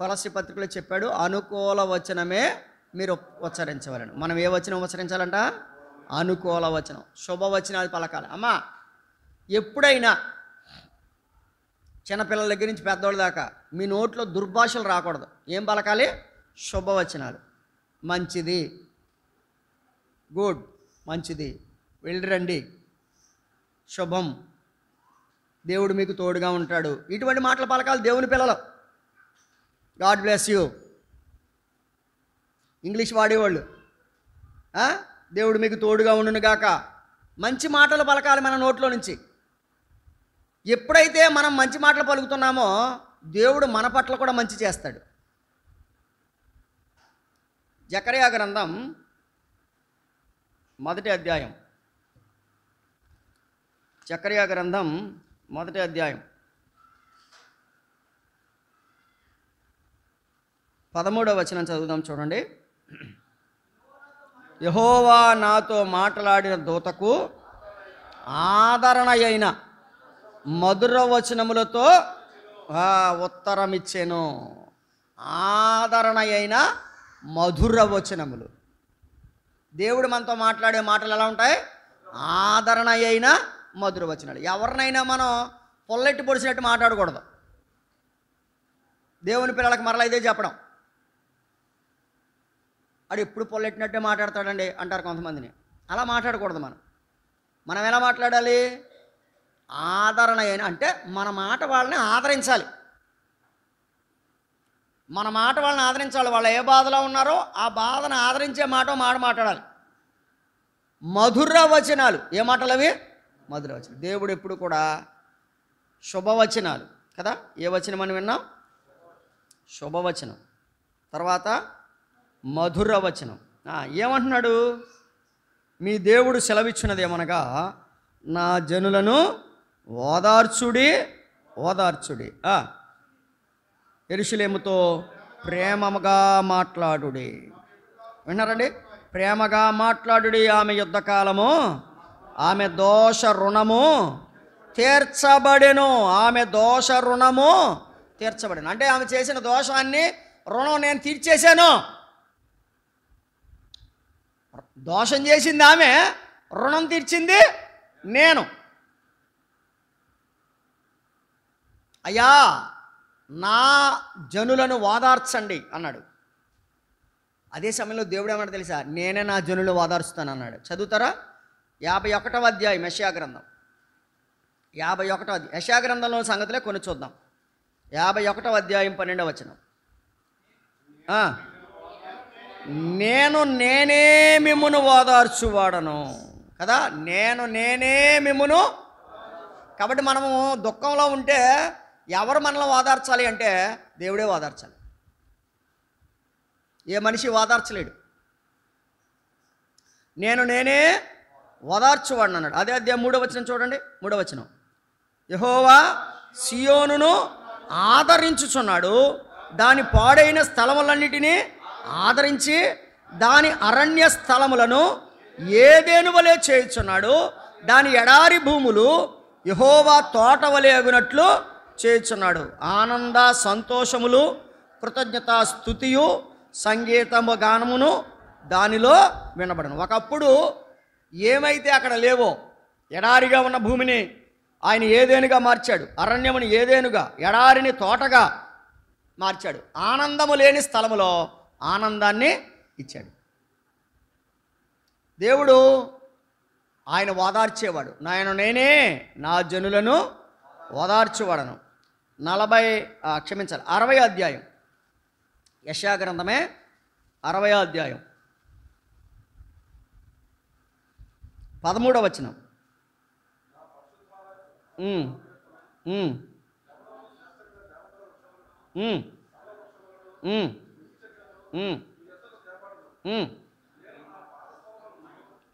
కొలస్సీ పత్రికలో చెప్పాడు, అనుకూల వచనమే మీరు ఉచ్చరించవాలని. మనం ఏ వచనం ఉచ్చరించాలంట? అనుకూల వచనం, శుభవచనాలు పలకాలి. అమ్మా, ఎప్పుడైనా చిన్నపిల్లల దగ్గర నుంచి పెద్దవాళ్ళ దాకా మీ నోట్లో దుర్భాషలు రాకూడదు. ఏం పలకాలి? శుభవచనాలు. మంచిది, గుడ్, మంచిది, వెళ్ళిరండి, శుభం, దేవుడు మీకు తోడుగా ఉంటాడు, ఇటువంటి మాటలు పలకాలి దేవుని పిల్లలు. గాడ్ బ్లెస్ యూ ఇంగ్లీష్ వాడేవాళ్ళు, దేవుడు మీకు తోడుగా ఉండునుగాక, మంచి మాటలు పలకాలి మన నోట్లో నుంచి. ఎప్పుడైతే మనం మంచి మాటలు పలుకుతున్నామో దేవుడు మన పట్ల కూడా మంచి చేస్తాడు. జకర్యా గ్రంథం 1వ అధ్యాయం, జకర్యా గ్రంథం 1వ అధ్యాయం 13వ వచనం చదువుదాం, చూడండి. యెహోవా నాతో మాట్లాడిన దూతకు ఆదరణ అయిన మధుర వచనములతో ఉత్తరం ఇచ్చాను. ఆదరణ అయిన మధుర వచనములు. దేవుడు మనతో మాట్లాడే మాటలు ఎలా ఉంటాయి? ఆదరణ అయిన మధుర వచనాలు. ఎవరినైనా మనం పొల్లెట్టి పొడిచినట్టు మాట్లాడకూడదు. దేవుని పిల్లలకు మరలా ఇదే చెప్పడం. అది ఎప్పుడు పొల్లెట్టినట్టే మాట్లాడతాడండి అంటారు కొంతమందిని. అలా మాట్లాడకూడదు. మనం ఎలా మాట్లాడాలి? ఆదరణ అయిన, అంటే మన మాట వాళ్ళని ఆదరించాలి. మన మాట వాళ్ళని ఆదరించాలి. వాళ్ళు ఏ బాధలో ఉన్నారో ఆ బాధను ఆదరించే మాట మాట్లాడాలి. మధుర వచనాలు. ఏ మాటలు అవి? మధుర వచనం. దేవుడు ఎప్పుడు కూడా శుభవచనాలు కదా. ఏ వచనం అని విన్నాం? శుభవచనం. తర్వాత మధుర వచనం. ఏమంటున్నాడు? మీ దేవుడు సెలవిచ్చినదేమనగా, నా జనులను ఓదార్చుడి, ఓదార్చుడి, యెరూషలేముతో ప్రేమగా మాట్లాడుడి. విన్నారండి? ప్రేమగా మాట్లాడుడి. ఆమె యుద్ధకాలము, ఆమె దోష రుణము తీర్చబడెను. ఆమె దోష రుణము తీర్చబడెను. అంటే ఆమె చేసిన దోషాన్ని, రుణం నేను తీర్చేశాను. దోషం చేసింది ఆమె, రుణం తీర్చింది నేను. అయ్యా, నా జనులను ఓదార్చండి అన్నాడు. అదే సమయంలో దేవుడు ఏమన్నా తెలుసా? నేనే నా జనులు ఓదార్చుతాను అన్నాడు. చదువుతారా? 51వ అధ్యాయం యెషయా గ్రంథం, 51వ అధ్యాయం. యెషయా గ్రంథంలో సంగతులే కొన్ని చూద్దాం. 51వ అధ్యాయం 12వ వచనం. నేనే మిమ్మును ఓదార్చువాడను కదా. నేనే మిమ్మును. కాబట్టి మనము దుఃఖంలో ఉంటే ఎవరు మనల్ని ఓదార్చాలి అంటే దేవుడే ఓదార్చాలి. ఏ మనిషి ఓదార్చలేడు. నేనే ఓదార్చువాడను అన్నాడు. అదే అధ్యాయం 3వ వచనం చూడండి. 3వ వచనం. యెహోవా సియోనును ఆదరించుచున్నాడు, దాని పాడైన స్థలములన్నిటినీ ఆదరించి దాని అరణ్య స్థలములను ఏదెను వలె చేయుచున్నాడు. దాని ఎడారి భూములు యెహోవా తోట వలె అగునట్లు చేయుచున్నాడు. ఆనంద సంతోషములు, కృతజ్ఞతా స్తుతియు, సంగీతము గానమును దానిలో వినబడను. ఒకప్పుడు ఏమైతే అక్కడ లేవో, ఎడారిగా ఉన్న భూమిని ఆయన ఏదేనుగా మార్చాడు, అరణ్యముని ఏదేనుగా, ఎడారిని తోటగా మార్చాడు. ఆనందము లేని స్థలములో ఆనందాన్ని ఇచ్చాడు. దేవుడు ఆయన ఓదార్చేవాడు. నేనే నా జనులను ఓదార్చేవాడను. 60వ అధ్యాయం, యెషయా గ్రంథమే 60వ అధ్యాయం 13వ వచనం.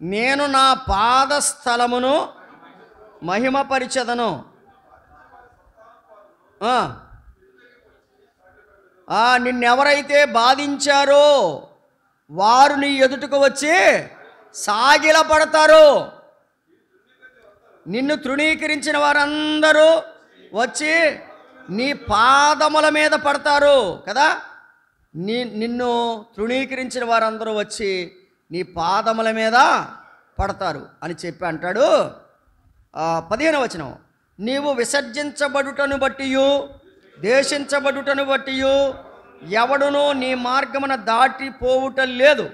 నేను నా పాదస్థలమును మహిమపరిచెదను. నిన్నెవరైతే బాధించారో వారు నీ ఎదుటకు వచ్చి సాగిలపడతారు. నిన్ను తృణీకరించిన వారందరూ వచ్చి నీ పాదముల మీద పడతారు కదా. నిన్ను తృణీకరించిన వారందరూ వచ్చి నీ పాదముల మీద పడతారు అని చెప్పి అంటాడు. 15వ వచనం, నీవు విసర్జించబడుటను బట్టియు దేశించబడుటను బట్టియు ఎవడునూ నీ మార్గమున దాటిపోవుట లేదు.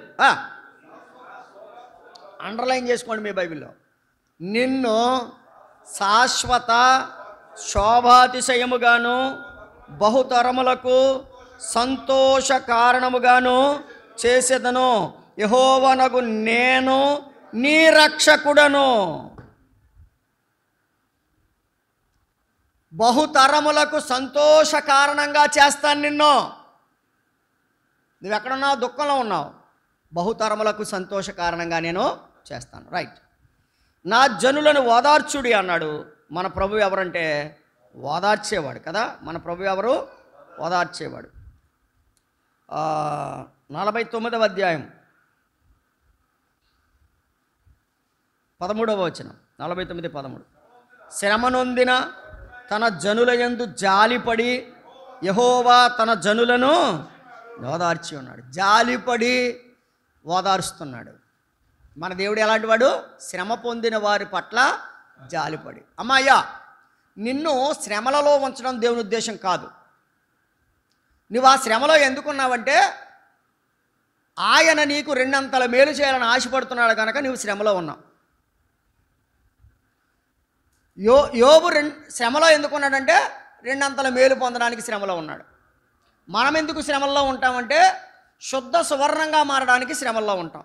అండర్లైన్ చేసుకోండి మీ బైబిల్లో. నిన్ను శాశ్వత శోభాతిశయముగాను బహుతరములకు సంతోష కారణముగాను చేసేదను. యెహోవానగు నేను నీ రక్షకుడను. బహుతరములకు సంతోష కారణంగా చేస్తాను నిన్ను. నువ్వు ఎక్కడున్నావు? దుఃఖంలో ఉన్నావు, బహుతరములకు సంతోష కారణంగా నేను చేస్తాను. రైట్. నా జనులను ఓదార్చుడి అన్నాడు. మన ప్రభు ఎవరంటే ఓదార్చేవాడు కదా. మన ప్రభు ఎవరు? ఓదార్చేవాడు. 49వ అధ్యాయం 13వ వచనం, 49:13. శ్రమనొందిన తన జనుల యందు జాలిపడి యెహోవా తన జనులను ఓదార్చి ఉన్నాడు. జాలిపడి ఓదారుస్తున్నాడు. మన దేవుడు ఎలాంటి వాడు? శ్రమ పొందిన వారి పట్ల జాలిపడి. అమ్మాయ్యా, నిన్ను శ్రమలలో ఉంచడం దేవుని ఉద్దేశం కాదు. నువ్వు ఆ శ్రమలో ఎందుకున్నావంటే ఆయన నీకు రెండంతల మేలు చేయాలని ఆశపడుతున్నాడు కనుక నువ్వు శ్రమలో ఉన్నావు. యోబు శ్రమలో ఎందుకున్నాడంటే రెండంతల మేలు పొందడానికి శ్రమలో ఉన్నాడు. మనం ఎందుకు శ్రమల్లో ఉంటామంటే శుద్ధ సువర్ణంగా మారడానికి శ్రమల్లో ఉంటాం.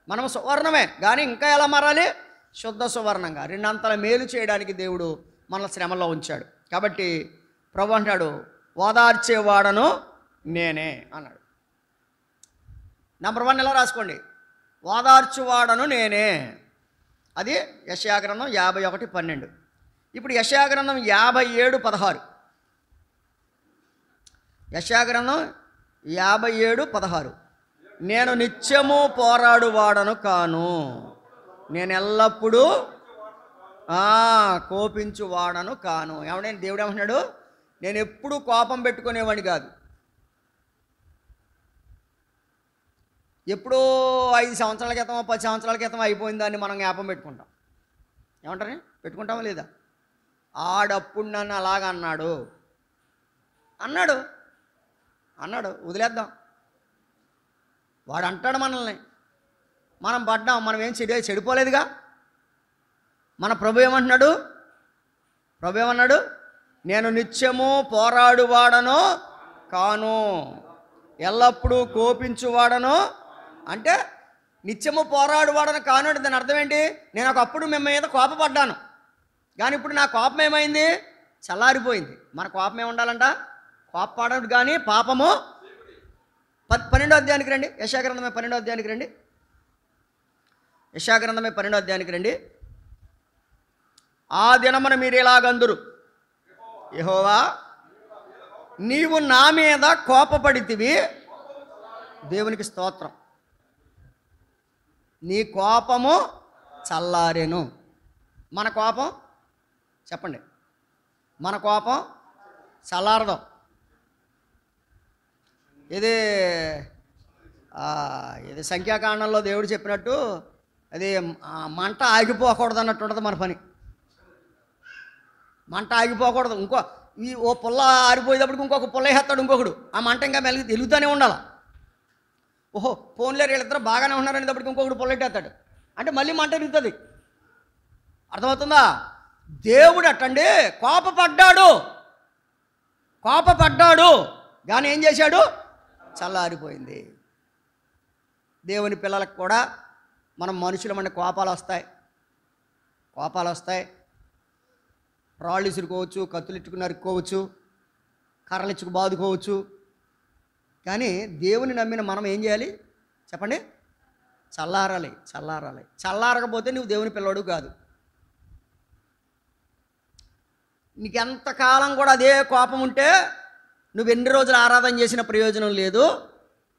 మనం సువర్ణమే కానీ ఇంకా ఎలా మారాలి? శుద్ధ సువర్ణంగా, రెండంతల మేలు చేయడానికి దేవుడు మన శ్రమల్లో ఉంచాడు. కాబట్టి ప్రభు అంటాడు, ఓదార్చేవాడను నేనే అన్నాడు. నంబర్ 1 ఎలా రాసుకోండి? ఓదార్చువాడను నేనే. అది యెషయా గ్రంథం 51:12. ఇప్పుడు యెషయా గ్రంథం 57:16. యెషయా గ్రంథం 57:16. నేను నిత్యము పోరాడువాడను కాను, నేను ఎల్లప్పుడూ కోపించువాడను కాను. ఏమన్నా దేవుడు ఏమంటున్నాడు? నేను ఎప్పుడు కోపం పెట్టుకునేవాడిని కాదు. ఎప్పుడో 5 సంవత్సరాల క్రితం 10 సంవత్సరాల క్రితం అయిపోయిందాన్ని మనం జ్ఞాపం పెట్టుకుంటాం. ఏమంటారు? పెట్టుకుంటామా లేదా? ఆడప్పుడు నన్ను అలాగ అన్నాడు వదిలేద్దాం. వాడు అంటాడు మనల్ని, మనం పడ్డాం, మనం ఏం చెడిపోలేదుగా. మన ప్రభు ఏమంటున్నాడు? నేను నిత్యము పోరాడువాడను కాను, ఎల్లప్పుడూ కోపించువాడను. అంటే నిత్యము పోరాడువాడను కాను అంటే దాని అర్థం ఏంటి? నేను ఒకప్పుడు మేము మీద కోపపడ్డాను కానీ ఇప్పుడు నా కోపం ఏమైంది? చల్లారిపోయింది. మన కోపం ఏముండాలంట? కోపపడదు కానీ పాపము. 12వ అధ్యాయానికి రండి. యెషయా గ్రంథమే 12వ అధ్యాయానికి రండి. యెషయా గ్రంథమే 12వ అధ్యాయానికి రండి. ఆ దినమున మీరు ఇలాగందురు, యెహోవా నీవు నా మీద కోపపడితివి. దేవునికి స్తోత్రం. నీ కోపము చల్లారెను. మన కోపం చెప్పండి, మన కోపం చల్లారదు. ఇది ఇది సంఖ్యాకాండంలో దేవుడు చెప్పినట్టు అది మంట ఆగిపోకూడదు అన్నట్టు ఉంటుంది మన పని. మంట ఆగిపోకూడదు. ఓ పుల్ల ఆరిపోయేటప్పటికి ఇంకొక పుల్ల వేస్తాడు ఇంకొకడు, ఆ మంట ఇంకా వెలుగుతూనే ఉండాలి. ఓహో ఫోన్లో వీళ్ళిద్దరూ బాగానే ఉన్నారనేటప్పటికి ఇంకొకడు పుల్లెట్టేస్తాడు, అంటే మళ్ళీ మంట ఎరుగుతుంది. అర్థమవుతుందా? దేవుడు అట్టండి కోపపడ్డాడు కానీ ఏం చేశాడు? చల్లారిపోయింది. దేవుని పిల్లలకు కూడా మనం మనుషులమంటే కోపాలు వస్తాయి. రాళ్ళు ఇసురుకోవచ్చు, కత్తులు ఇట్టుకు నరుక్కోవచ్చు, కర్రలు ఇచ్చుకు బాదుకోవచ్చు. కానీ దేవుని నమ్మిన మనం ఏం చేయాలి చెప్పండి? చల్లారాలి. చల్లారకపోతే నువ్వు దేవుని పిల్లవాడు కాదు. నీకు ఎంతకాలం కూడా అదే కోపం ఉంటే నువ్వు ఎన్ని రోజులు ఆరాధన చేసిన ప్రయోజనం లేదు.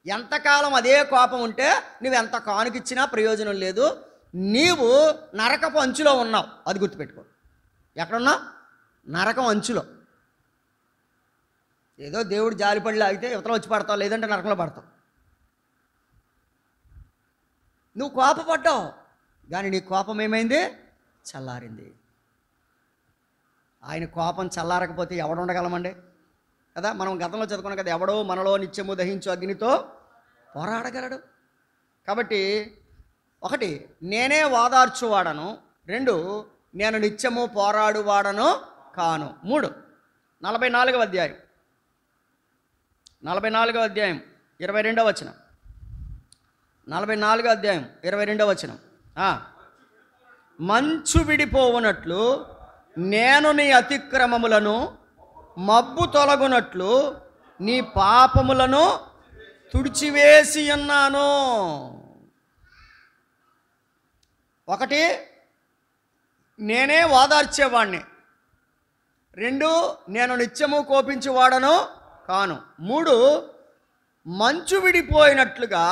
ఎంతకాలం అదే కోపం ఉంటే నువ్వు ఎంత కానుకిచ్చినా ప్రయోజనం లేదు. నీవు నరకపు అంచులో ఉన్నావు, అది గుర్తుపెట్టుకో. ఎక్కడున్నావు? నరకం అంచులో. ఏదో దేవుడు జాలిపడి లాగితే యువతలో వచ్చి పడతావు, లేదంటే నరకంలో పడతావు. నువ్వు కోపపడ్డావు కానీ నీ కోపం ఏమైంది? చల్లారింది. ఆయన కోపం చల్లారకపోతే ఎవడు ఉండగలమండి కదా? మనం గతంలో చదువుకున్నాం కదా, ఎవడో మనలో నిత్యము దహించు అగ్నితో పోరాడగలడు. కాబట్టి 1 నేనే ఓదార్చువాడను, 2 నేను నిత్యము పోరాడువాడను కాను. 3 44వ అధ్యాయం 22వ వచనం. 44వ అధ్యాయం 22వ వచనం. మంచు విడిపోవునట్లు నేను నీ అతిక్రమములను, మబ్బు తొలగునట్లు నీ పాపములను తుడిచివేసి ఉన్నాను. 1 నేనే ఓదార్చేవాడిని, 2 నేను నిత్యము కోపించేవాడను కాను, 3 మంచు విడిపోయినట్లుగా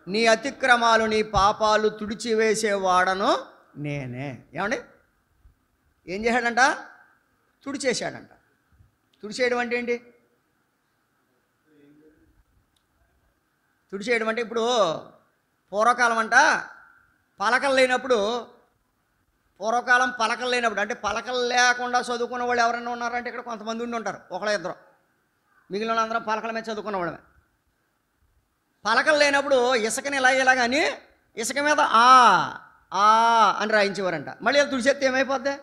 నీ అతిక్రమాలు నీ పాపాలు తుడిచివేసేవాడను నేనే. ఏమండి? ఏం చేశాడంట? తుడిచేశాడంట. తుడిచేయడం అంటే ఏంటి? తుడిచేయడం అంటే ఇప్పుడు పూర్వకాలం పలకలు లేనప్పుడు అంటే పలకలు లేకుండా చదువుకున్న వాళ్ళు ఎవరైనా ఉన్నారంటే ఇక్కడ కొంతమంది ఉండి ఉంటారు, ఒకళ్ళ ఇద్దరు. మిగిలిన అందరం పలకల మీద చదువుకున్న వాళ్ళమే. పలకలు లేనప్పుడు ఇసుకని ఇలాగని ఇసుక మీద ఆ అని రాయించేవారంట. మళ్ళీ అది తుడిచేస్తే ఏమైపోద్ది?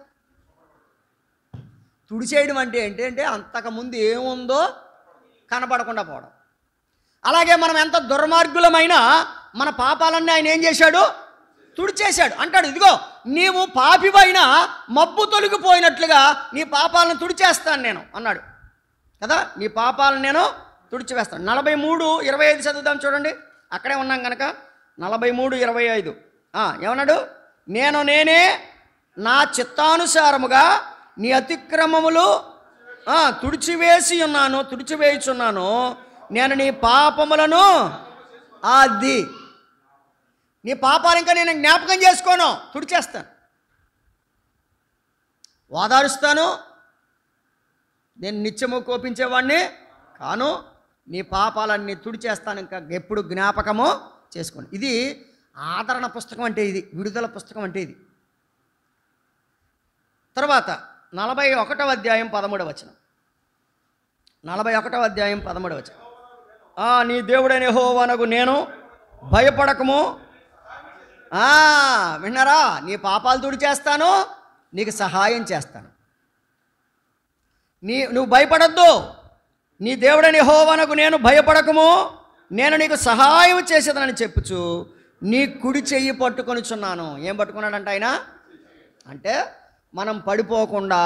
తుడిచేయడం అంటే ఏంటంటే అంతకుముందు ఏముందో కనపడకుండా పోవడం. అలాగే మనం ఎంత దుర్మార్గులమైనా మన పాపాలన్నీ ఆయన ఏం చేశాడు? తుడిచేశాడు. అంటాడు, ఇదిగో నీవు పాపివైనా మబ్బు తొలగిపోయినట్లుగా నీ పాపాలను తుడిచేస్తాను నేను అన్నాడు కదా. నీ పాపాలను నేను తుడిచివేస్తాను. 43:25 చదువుదాం చూడండి, అక్కడే ఉన్నాం కనుక. 43:25 ఏమన్నాడు? నేనే నా చిత్తానుసారముగా నీ అతిక్రమములు తుడిచివేయుచున్నాను. నేను నీ పాపములను నీ పాపాలు ఇంకా నేను జ్ఞాపకం చేసుకోను, తుడిచేస్తాను, ఓదారుస్తాను. నేను నిత్యము కోపించేవాడిని కాను, నీ పాపాలన్నీ తుడిచేస్తాను, ఇంకా ఎప్పుడు జ్ఞాపకము చేసుకోను. ఇది ఆదరణ పుస్తకం అంటే ఇది, విడుదల పుస్తకం అంటే ఇది. తర్వాత 41వ అధ్యాయం 13వ వచనం. 41వ అధ్యాయం 13వ వచనం. నీ దేవుడైన యెహోవానగు నేను భయపడకము. విన్నారా? నీ పాపాలు తుడిచేస్తాను, నీకు సహాయం చేస్తాను. నువ్వు భయపడద్దు. నీ దేవుడైన యెహోవానగు నేను భయపడకము, నేను నీకు సహాయం చేసేదనని చెప్పుచు నీ కుడి చెయ్యి పట్టుకొనిచున్నాను. ఏం పట్టుకున్నాడంట ఆయన? అంటే మనం పడిపోకుండా,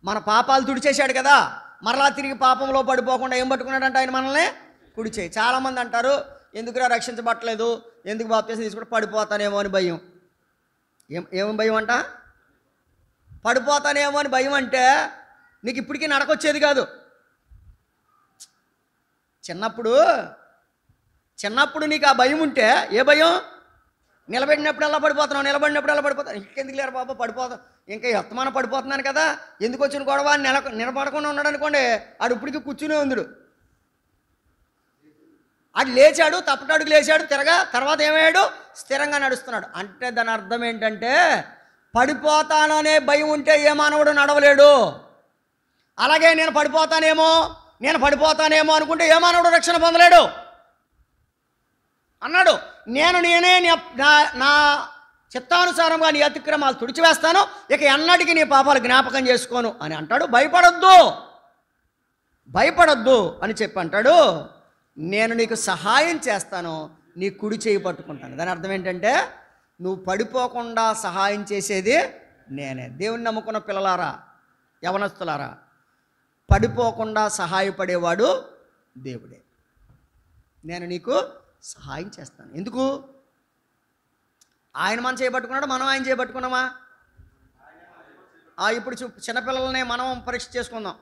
మన పాపాలు తుడిచేశాడు కదా, మరలా తిరిగి పాపంలో పడిపోకుండా ఏం పట్టుకున్నాడంట ఆయన? మనల్ని కుడి చెయ్యి. చాలామంది అంటారు, ఎందుకురా రక్షించబట్టలేదు, ఎందుకు బాప్తిసం తీసుకుంటే పడిపోతానేమో అని భయం. ఏం భయం అంట? పడిపోతానేమో అని భయం. అంటే నీకు ఇప్పటికీ నడకొచ్చేది కాదు. చిన్నప్పుడు నీకు ఆ భయం ఉంటే, ఏ భయం? నిలబడినప్పుడు ఎలా పడిపోతున్నావు, ఇంకెందుకు లేరు బాబా పడిపోతాం, ఇంకా ఎత్తమాన పడిపోతున్నాను కదా, ఎందుకు వచ్చిన గొడవ నిలబడకుండా ఉన్నాడు అనుకోండి, ఆడు ఇప్పటికీ కూర్చునే ఉందుడు. అది లేచాడు, తప్పటడుగు లేచాడు, తర్వాత ఏమయ్యాడు? స్థిరంగా నడుస్తున్నాడు. అంటే దాని అర్థం ఏంటంటే పడిపోతాననే భయం ఉంటే ఏ మానవుడు నడవలేడు. అలాగే నేను పడిపోతానేమో అనుకుంటే ఏ మానవుడు రక్షణ పొందలేడు అన్నాడు. నేనే నా చిత్తానుసారంగా నీ అతిక్రమాలు తుడిచివేస్తాను, ఇక ఎన్నటికీ నీ పాపాలు జ్ఞాపకం చేసుకోను అని అంటాడు. భయపడొద్దు అని చెప్పి అంటాడు, నేను నీకు సహాయం చేస్తాను, నీ కుడి చేయి పట్టుకుంటాను. దాని అర్థం ఏంటంటే నువ్వు పడిపోకుండా సహాయం చేసేది నేనే. దేవుని నమ్ముకున్న పిల్లలారా, యవనస్తులారా, పడిపోకుండా సహాయపడేవాడు దేవుడే. నేను నీకు సహాయం చేస్తాను. ఎందుకు? ఆయన మనం చేయబట్టుకున్నాడు, మనం ఆయన చేయబట్టుకున్నామా? ఇప్పుడు చిన్నపిల్లల్ని మనం పరీక్ష చేసుకుందాం.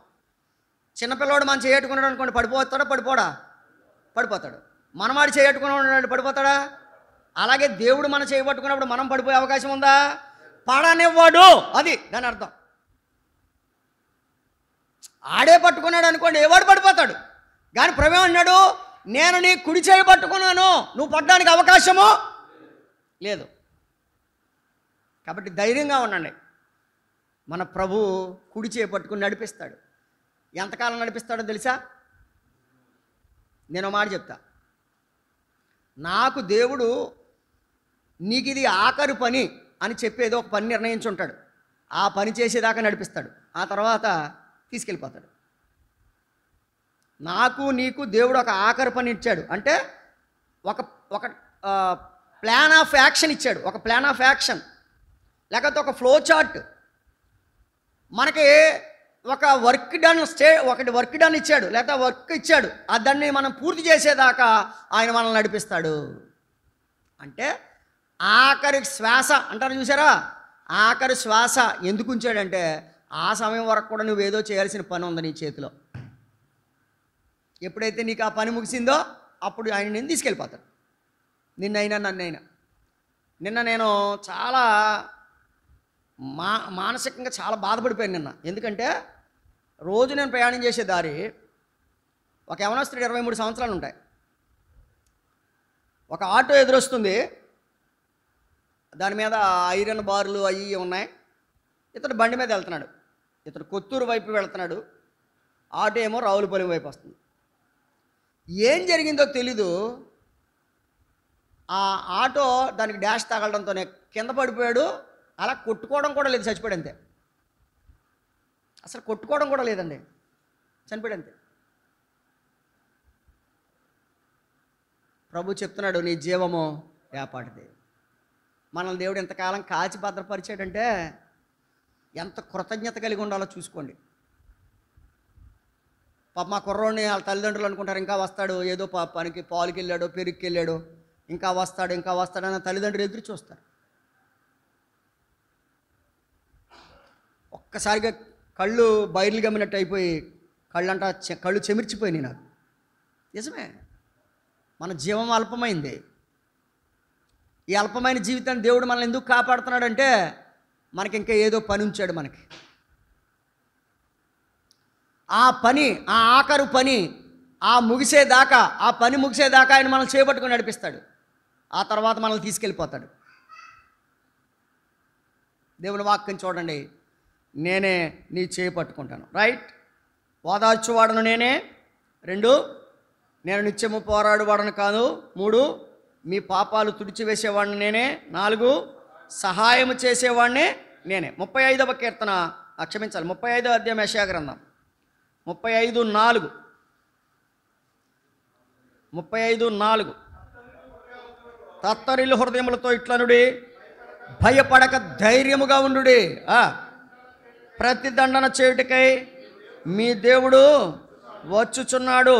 చిన్నపిల్లవాడు మనం చేయట్టుకున్నాడు అనుకోండి, పడిపోతాడు. మనవాడు చేయట్టుకున్నాడు, పడిపోతాడా? అలాగే దేవుడు మనం చేయబట్టుకున్నప్పుడు మనం పడిపోయే అవకాశం ఉందా? పడనివ్వడు. అది దాని అర్థం. ఆడే పట్టుకున్నాడు అనుకోండి, ఏవాడు పడిపోతాడు. కానీ ప్రభు అన్నాడు, నేను నీ కుడి చేయి పట్టుకున్నాను, నువ్వు పడడానికి అవకాశము లేదు. కాబట్టి ధైర్యంగా ఉండండి. మన ప్రభు కుడి చేయి పట్టుకుని నడిపిస్తాడు. ఎంతకాలం నడిపిస్తాడో తెలుసా? నేను మాట చెప్తా. నాకు దేవుడు నీకు ఇది ఆఖరి పని అని చెప్పేదో ఒక పని నిర్ణయించుంటాడు. ఆ పని చేసేదాకా నడిపిస్తాడు, ఆ తర్వాత తీసుకెళ్ళిపోతాడు. నాకు నీకు దేవుడు ఒక ఆఖరి పని ఇచ్చాడు. అంటే ఒక ప్లాన్ ఆఫ్ యాక్షన్ ఇచ్చాడు. ఒక ప్లాన్ ఆఫ్ యాక్షన్ లేకపోతే ఒక ఫ్లో చార్ట్. మనకి ఒక వర్క్ డన్ ఇచ్చాడు, లేకపోతే వర్క్ ఇచ్చాడు. దాన్ని మనం పూర్తి చేసేదాకా ఆయన మనల్ని నడిపిస్తాడు. అంటే ఆఖరి శ్వాస అంటారు చూసారా, ఆఖరి శ్వాస ఎందుకు ఉంచాడంటే ఆ సమయం వరకు కూడా నువ్వేదో చేయాల్సిన పని ఉంది నీ చేతిలో. ఎప్పుడైతే నీకు ఆ పని ముగిసిందో అప్పుడు ఆయన నేను తీసుకెళ్ళిపోతాడు, నిన్నైనా నన్నైనా. నిన్న నేను చాలా మానసికంగా చాలా బాధపడిపోయాను నిన్న. ఎందుకంటే రోజు నేను ప్రయాణం చేసే దారి, ఒక యవనస్తుడు 23 సంవత్సరాలు ఉంటాయి, ఒక ఆటో ఎదురొస్తుంది, దాని మీద ఐరన్ బార్లు అవి ఉన్నాయి. ఇతడు బండి మీద వెళ్తున్నాడు, ఇతడు కొత్తూరు వైపు వెళ్తున్నాడు, ఆటో ఏమో రావులపల్లి వైపు వస్తుంది. ఏం జరిగిందో తెలీదు, ఆ ఆటో దానికి డాష్ తగలడంతోనే కింద పడిపోయాడు. అలా కొట్టుకోవడం కూడా లేదు, చచ్చిపోయాడు అంతే. అసలు కొట్టుకోవడం కూడా లేదండి, చనిపోయాడు అంతే. ప్రభు చెప్తున్నాడు, నీ జీవము ఏపాటిది. మనల్ని దేవుడు ఎంతకాలం కాచి భద్రపరిచాడంటే ఎంత కృతజ్ఞత కలిగి ఉండాలో చూసుకోండి. పాప మా కుర్రోడిని వాళ్ళ తల్లిదండ్రులు అనుకుంటారు ఇంకా వస్తాడు, ఏదో పనికి పాలుకి వెళ్ళాడు, పెరుగుకి వెళ్ళాడు, ఇంకా వస్తాడని తల్లిదండ్రులు ఎదురు చూస్తారు. ఒక్కసారిగా కళ్ళు బయర్లు గమ్మినట్టు అయిపోయి కళ్ళు చెమిర్చిపోయినాయి నాకు. నిజమే, మన జీవం అల్పమైంది. ఈ అల్పమైన జీవితాన్ని దేవుడు మనల్ని ఎందుకు కాపాడుతున్నాడంటే మనకి ఇంకా ఏదో పని ఉంచాడు మనకి. ఆ పని, ఆ ఆఖరు పని, ఆ పని ముగిసేదాకా ఆయన మనల్ని చేపట్టుకుని నడిపిస్తాడు. ఆ తర్వాత మనల్ని తీసుకెళ్ళిపోతాడు. దేవుని వాక్యం చూడండి, నేనే నీ చేయి పట్టుకుంటాను. రైట్, ఓదార్చువాడను నేనే. 2, నేను నిత్యము పోరాడువాడను కాదు. 3, మీ పాపాలు తుడిచివేసేవాడిని నేనే. 4, సహాయము చేసేవాడిని నేనే. 35వ కీర్తన, క్షమించాలి, 35వ అధ్యాయం యెషయా గ్రంథం 35:4 తత్తరిల్లు హృదయములతో ఇట్లనుడి, భయపడక ధైర్యముగా ఉండుడి. ప్రతిదండన చేయుటకై మీ దేవుడు వచ్చుచున్నాడు.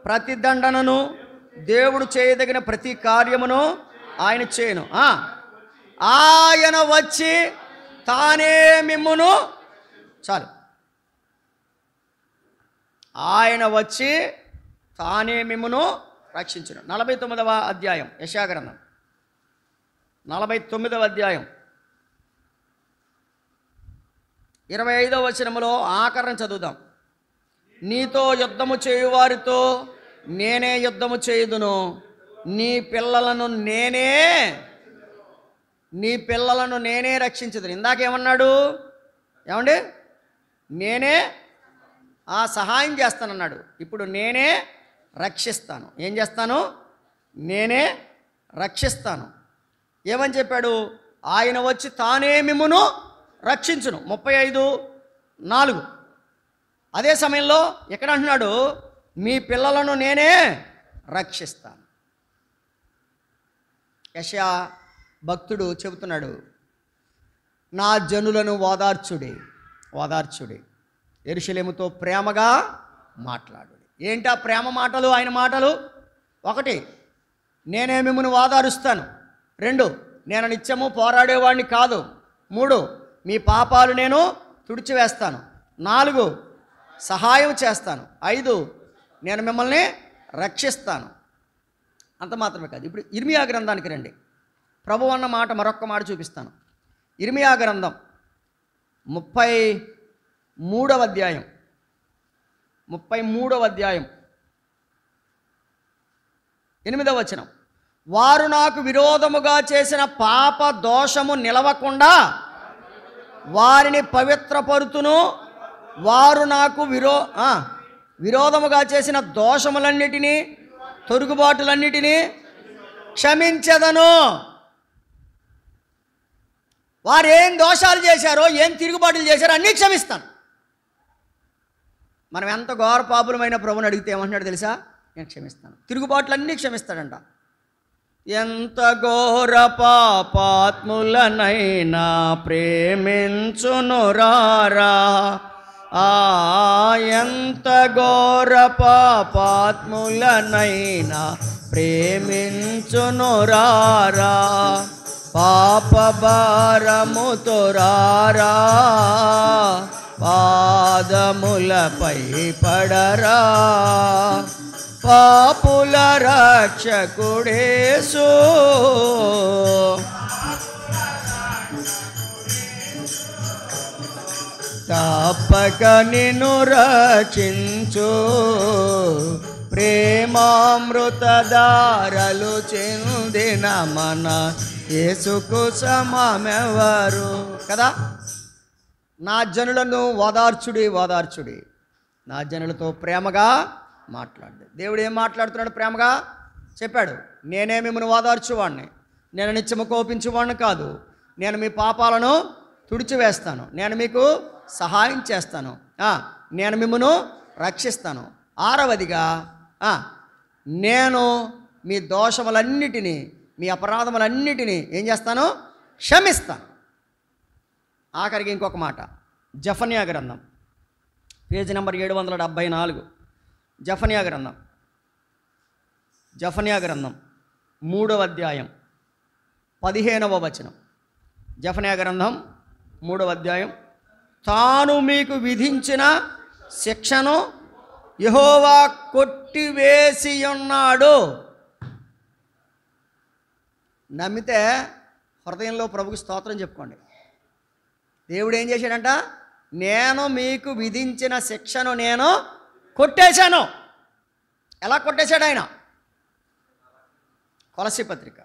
ప్రతిదండనను దేవుడు చేయదగిన ప్రతి కార్యమును ఆయన చేయను. ఆయన వచ్చి తానే మిమ్మును, చాలు, ఆయన వచ్చి తానే మిమ్మును రక్షించును. 49వ అధ్యాయం యెషయా గ్రంథం 49వ అధ్యాయం 25వ వచనములో ఆఖరణ చదువుదాం. నీతో యుద్ధము చేయువారితో నేనే యుద్ధము చేయుదును, నీ పిల్లలను నేనే రక్షించుదును. ఇందాకేమన్నాడు? ఏమండి? నేనే సహాయం చేస్తానన్నాడు. ఇప్పుడు నేనే రక్షిస్తాను. ఏం చేస్తాను? నేనే రక్షిస్తాను. ఏమని చెప్పాడు? ఆయన వచ్చి తానే మిమ్మును రక్షించును. 35:4. అదే సమయంలో ఎక్కడ అంటున్నాడు? మీ పిల్లలను నేనే రక్షిస్తాను. యెషయా భక్తుడు చెబుతున్నాడు, నా జనులను ఓదార్చుడి, యెరూషలేముతో ప్రేమగా మాట్లాడు. ఏంటా ప్రేమ మాటలు? ఆయన మాటలు: 1, నేనే మిమ్మల్ని ఓదారుస్తాను. 2, నేను నిత్యము పోరాడేవాడిని కాదు. 3, మీ పాపాలు నేను తుడిచివేస్తాను. 4, సహాయం చేస్తాను. 5, నేను మిమ్మల్ని రక్షిస్తాను. అంత మాత్రమే కాదు. ఇప్పుడు ఇర్మియా గ్రంథానికి రండి. ప్రభు అన్న మాట మరొక్క మాట చూపిస్తాను. ఇర్మియా గ్రంథం 33వ అధ్యాయం 8వ వచనం: వారు నాకు విరోధముగా చేసిన పాప దోషము నిలవకుండా వారిని పవిత్రపరుతును, వారు నాకు విరోధముగా చేసిన దోషములన్నిటినీ తొరుగుబాటులన్నిటినీ క్షమించెదను. వారు ఏం దోషాలు చేశారో, ఏం తిరుగుబాటులు చేశారో అన్నీ క్షమిస్తాను. మనం ఎంత ఘోర పాపులమైన ప్రభుని అడిగితే ఏమంటున్నాడు తెలుసా? నేను క్షమిస్తాను. తిరుగుబాట్లన్నీ క్షమిస్తాడంట. ఎంత ఘోర పాపాత్ములనైనా ప్రేమించును రారా, ఎంత ఘోర పాపాత్ములనైనా ప్రేమించును రారా, పాప భారముతో రారా, పాదములపై పడరా, పాపుల రక్షకుడేసు తప్పక నిన్ను రక్షించు, ప్రేమామృతధారలు చెందిన మన యేసుకు సమమెవరు కదా. నా జనులను ఓదార్చుడి, నా జనులతో ప్రేమగా మాట్లాడు. దేవుడు ఏం మాట్లాడుతున్నాడు? ప్రేమగా చెప్పాడు, నేనే మిమ్మల్ని ఓదార్చువాడిని, నేను నిత్యము కోపించువాడిని కాదు, నేను మీ పాపాలను తుడిచివేస్తాను, నేను మీకు సహాయం చేస్తాను, నేను మిమ్మల్ని రక్షిస్తాను. 6వదిగా నేను మీ దోషములన్నిటినీ, మీ అపరాధములన్నిటినీ ఏం చేస్తాను? క్షమిస్తాను. ఆఖరికి ఇంకొక మాట, జఫన్యా గ్రంథం పేజీ నెంబర్ 774. జఫన్యా గ్రంథం 3వ అధ్యాయం 15వ వచనం. జఫన్యా గ్రంథం 3వ అధ్యాయం: తాను మీకు విధించిన శిక్షను యెహోవా కొట్టివేసి ఉన్నాడు. నమ్మితే హృదయంలో ప్రభుకి స్తోత్రం చెప్పుకోండి. దేవుడు ఏం చేశాడంట? నేను మీకు విధించిన శిక్షను నేను కొట్టేశాను. ఎలా కొట్టేశాడు ఆయన? కొలస్సీ పత్రిక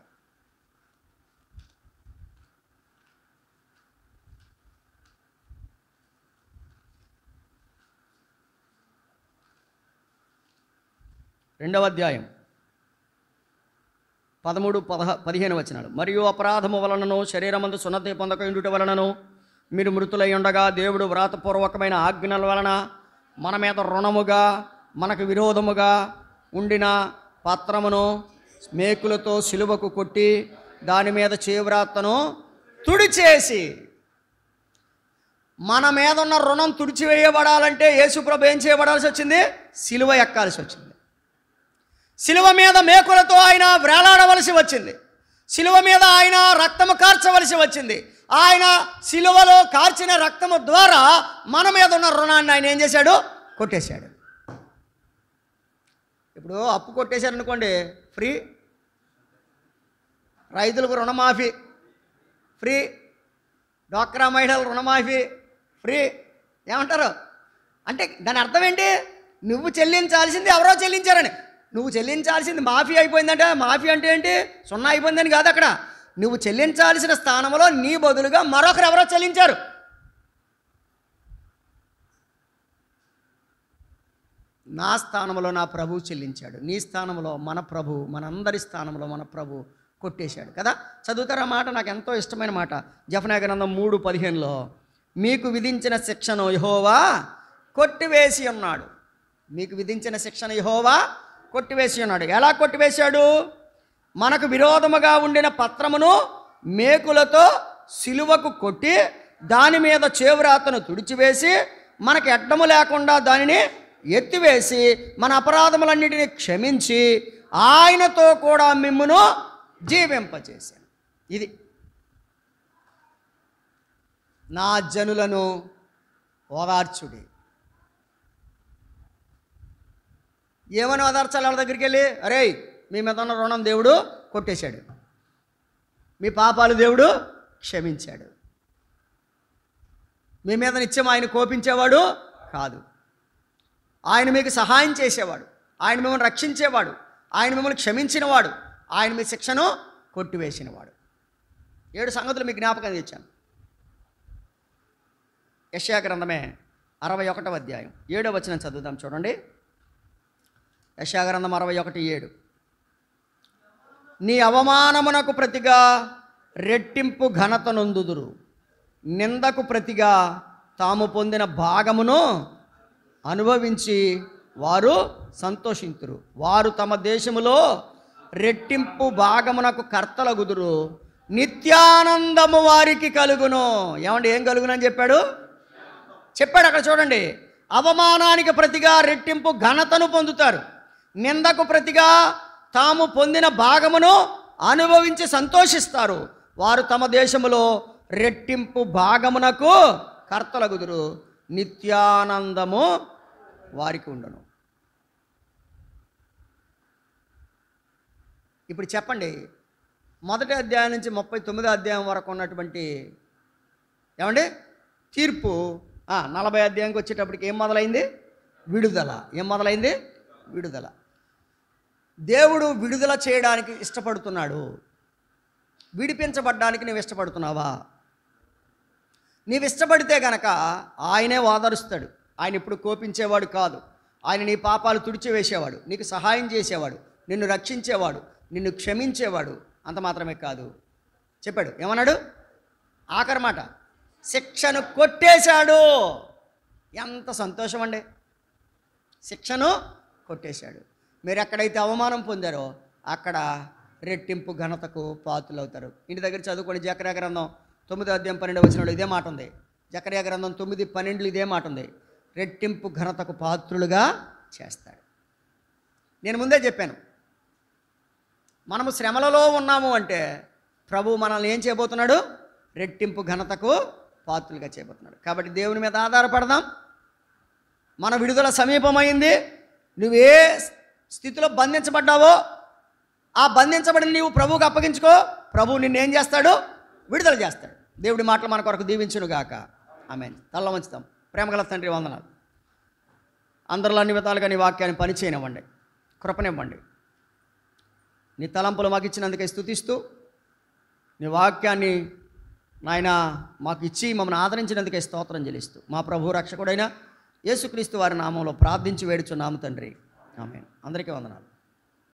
2వ అధ్యాయం 13-15 వచనాలు. మరియు అపరాధము వలనను శరీరమందు సున్నతి పొందక ఉండుట వలనను మీరు మృతులై ఉండగా దేవుడు వ్రాతపూర్వకమైన ఆజ్ఞల వలన మన మీద రుణముగా మనకు విరోధముగా ఉండిన పత్రమును మేకులతో సిలువకు కొట్టి దాని మీద చేవ్రాతను తుడిచేసి, మన మీద ఉన్న రుణం తుడిచివేయబడాలంటే యేసుప్రభు ఏం చేయబడాల్సి వచ్చింది? సిలువ ఎక్కాల్సి వచ్చింది. సిలువ మీద మేకులతో ఆయన వేలాడవలసి వచ్చింది. సిలువ మీద ఆయన రక్తము కార్చవలసి వచ్చింది. ఆయన సిలువలో కార్చిన రక్తము ద్వారా మన మీద ఉన్న రుణాన్ని ఆయన ఏం చేశాడు? కొట్టేశాడు. ఇప్పుడు అప్పు కొట్టేశారు అనుకోండి, ఫ్రీ. రైతులకు రుణమాఫీ ఫ్రీ, డ్వాక్రా మహిళల రుణమాఫీ ఫ్రీ. ఏమంటారు అంటే దాని అర్థం ఏంటి? నువ్వు చెల్లించాల్సింది ఎవరో చెల్లించారని. నువ్వు చెల్లించాల్సింది మాఫీ అయిపోయిందంటే, మాఫీ అంటే ఏంటి? సున్నా అయిపోయిందని కాదు అక్కడ. నువ్వు చెల్లించాల్సిన స్థానంలో నీ బదులుగా మరొకరు ఎవరో చెల్లించారు. నా స్థానంలో నా ప్రభువు చెల్లించాడు, నీ స్థానంలో మన ప్రభు, మనందరి స్థానంలో మన ప్రభు కొట్టేశాడు కదా. చదువుతారా మాట? నాకు ఎంతో ఇష్టమైన మాట. జెఫన్యా గ్రంథం 3:15లో మీకు విధించిన శిక్షను యెహోవా కొట్టివేసి ఉన్నాడు. మీకు విధించిన శిక్షను యెహోవా కొట్టివేసి ఉన్నాడు. ఎలా కొట్టివేశాడు? మనకు విరోధముగా ఉండిన పత్రమును మేకులతో సిలువకు కొట్టి దాని మీద చేవ్రాతను తుడిచివేసి మనకు అడ్డము లేకుండా దానిని ఎత్తివేసి మన అపరాధములన్నిటినీ క్షమించి ఆయనతో కూడా మిమ్మును జీవింపచేశాను. ఇది నా జనులను ఓదార్చుడి. ఏమని ఓదార్చాలి? వాళ్ళ దగ్గరికి వెళ్ళి, అరే మీ మీద ఉన్న రుణం దేవుడు కొట్టేశాడు, మీ పాపాలు దేవుడు క్షమించాడు, మీ మీద నిత్యం ఆయన కోపించేవాడు కాదు, ఆయన మీకు సహాయం చేసేవాడు, ఆయన మిమ్మల్ని రక్షించేవాడు, ఆయన మిమ్మల్ని క్షమించినవాడు, ఆయన మీ శిక్షను కొట్టివేసినవాడు. 7 సంగతులు మీకు జ్ఞాపకం తెచ్చాను. యెషయా గ్రంథమే 61వ అధ్యాయం 7వ వచనం చదువుదాం చూడండి. యెషయా గ్రంథం 61:7. నీ అవమానమునకు ప్రతిగా రెట్టింపు ఘనత నొందుదురు, నిందకు ప్రతిగా తాము పొందిన భాగమును అనుభవించి వారు సంతోషింతురు. వారు తమ దేశములో రెట్టింపు భాగమునకు కర్తలగుదురు, నిత్యానందము వారికి కలుగును. ఏమండి, ఏం కలుగునని చెప్పాడు అక్కడ చూడండి. అవమానానికి ప్రతిగా రెట్టింపు ఘనతను పొందుతారు, నిందకు ప్రతిగా తాము పొందిన భాగమును అనుభవించి సంతోషిస్తారు. వారు తమ దేశములో రెట్టింపు భాగమునకు కర్తలగుదురు, నిత్యానందము వారికి ఉండును. ఇప్పుడు చెప్పండి, 1వ అధ్యాయం నుంచి 39వ అధ్యాయం వరకు ఉన్నటువంటి ఏమండి తీర్పు 40వ అధ్యాయంకి వచ్చేటప్పటికి ఏం మొదలైంది? విడుదల. ఏం మొదలైంది? విడుదల. దేవుడు విడుదల చేయడానికి ఇష్టపడుతున్నాడు. విడిపించబడ్డానికి నువ్వు ఇష్టపడుతున్నావా? నీవు ఇష్టపడితే గనక ఆయనే ఓదారుస్తాడు. ఆయన ఇప్పుడు కోపించేవాడు కాదు. ఆయన నీ పాపాలు తుడిచివేసేవాడు, నీకు సహాయం చేసేవాడు, నిన్ను రక్షించేవాడు, నిన్ను క్షమించేవాడు. అంత మాత్రమే కాదు, చెప్పాడు. ఏమన్నాడు? ఆఖరి మాట, శిక్షను కొట్టేశాడు. ఎంత సంతోషం అండి! శిక్షను కొట్టేశాడు. మీరు ఎక్కడైతే అవమానం పొందారో అక్కడ రెట్టింపు ఘనతకు పాత్రులవుతారు. ఇంటి దగ్గర చదువుకోండి. జకర్యా గ్రంథం 9వ అధ్యాయం 12వ వచనంలో ఇదే మాట ఉంది. జకర్యా గ్రంథం 9:12 ఇదే మాట ఉంది. రెట్టింపు ఘనతకు పాత్రులుగా చేస్తాడు. నేను ముందే చెప్పాను, మనము శ్రమలలో ఉన్నాము అంటే ప్రభు మనల్ని ఏం చేయబోతున్నాడు? రెట్టింపు ఘనతకు పాత్రులుగా చేయబోతున్నాడు. కాబట్టి దేవుని మీద ఆధారపడదాం. మన విడుదల సమీపమైంది. నువ్వే స్థితిలో బంధించబడ్డావో ఆ బంధించబడిన నీవు ప్రభువుకు అప్పగించుకో. ప్రభువు నిన్నేం చేస్తాడు? విడుదల చేస్తాడు. దేవుడి మాటలు మన కొరకు దీవించునుగాక. ఆమేన్. తల్ల వంచుతాం. ప్రేమగల తండ్రి, వందనాలు. అందరిలో అన్ని విధాలుగా నీ వాక్యాన్ని పనిచేయనివ్వండి, కృపనివ్వండి. నీ తలంపులు మాకు ఇచ్చినందుకే స్తుతిస్తూ, నీ వాక్యాన్ని నాయన మాకు ఇచ్చి మమ్మల్ని ఆదరించినందుకే స్తోత్రం చెల్లిస్తూ, మా ప్రభు రక్షకుడైన యేసుక్రీస్తు వారి నామంలో ప్రార్థించి వేడుచున్నాము తండ్రి. ఆమేన్. అందరికీ వందనాలు.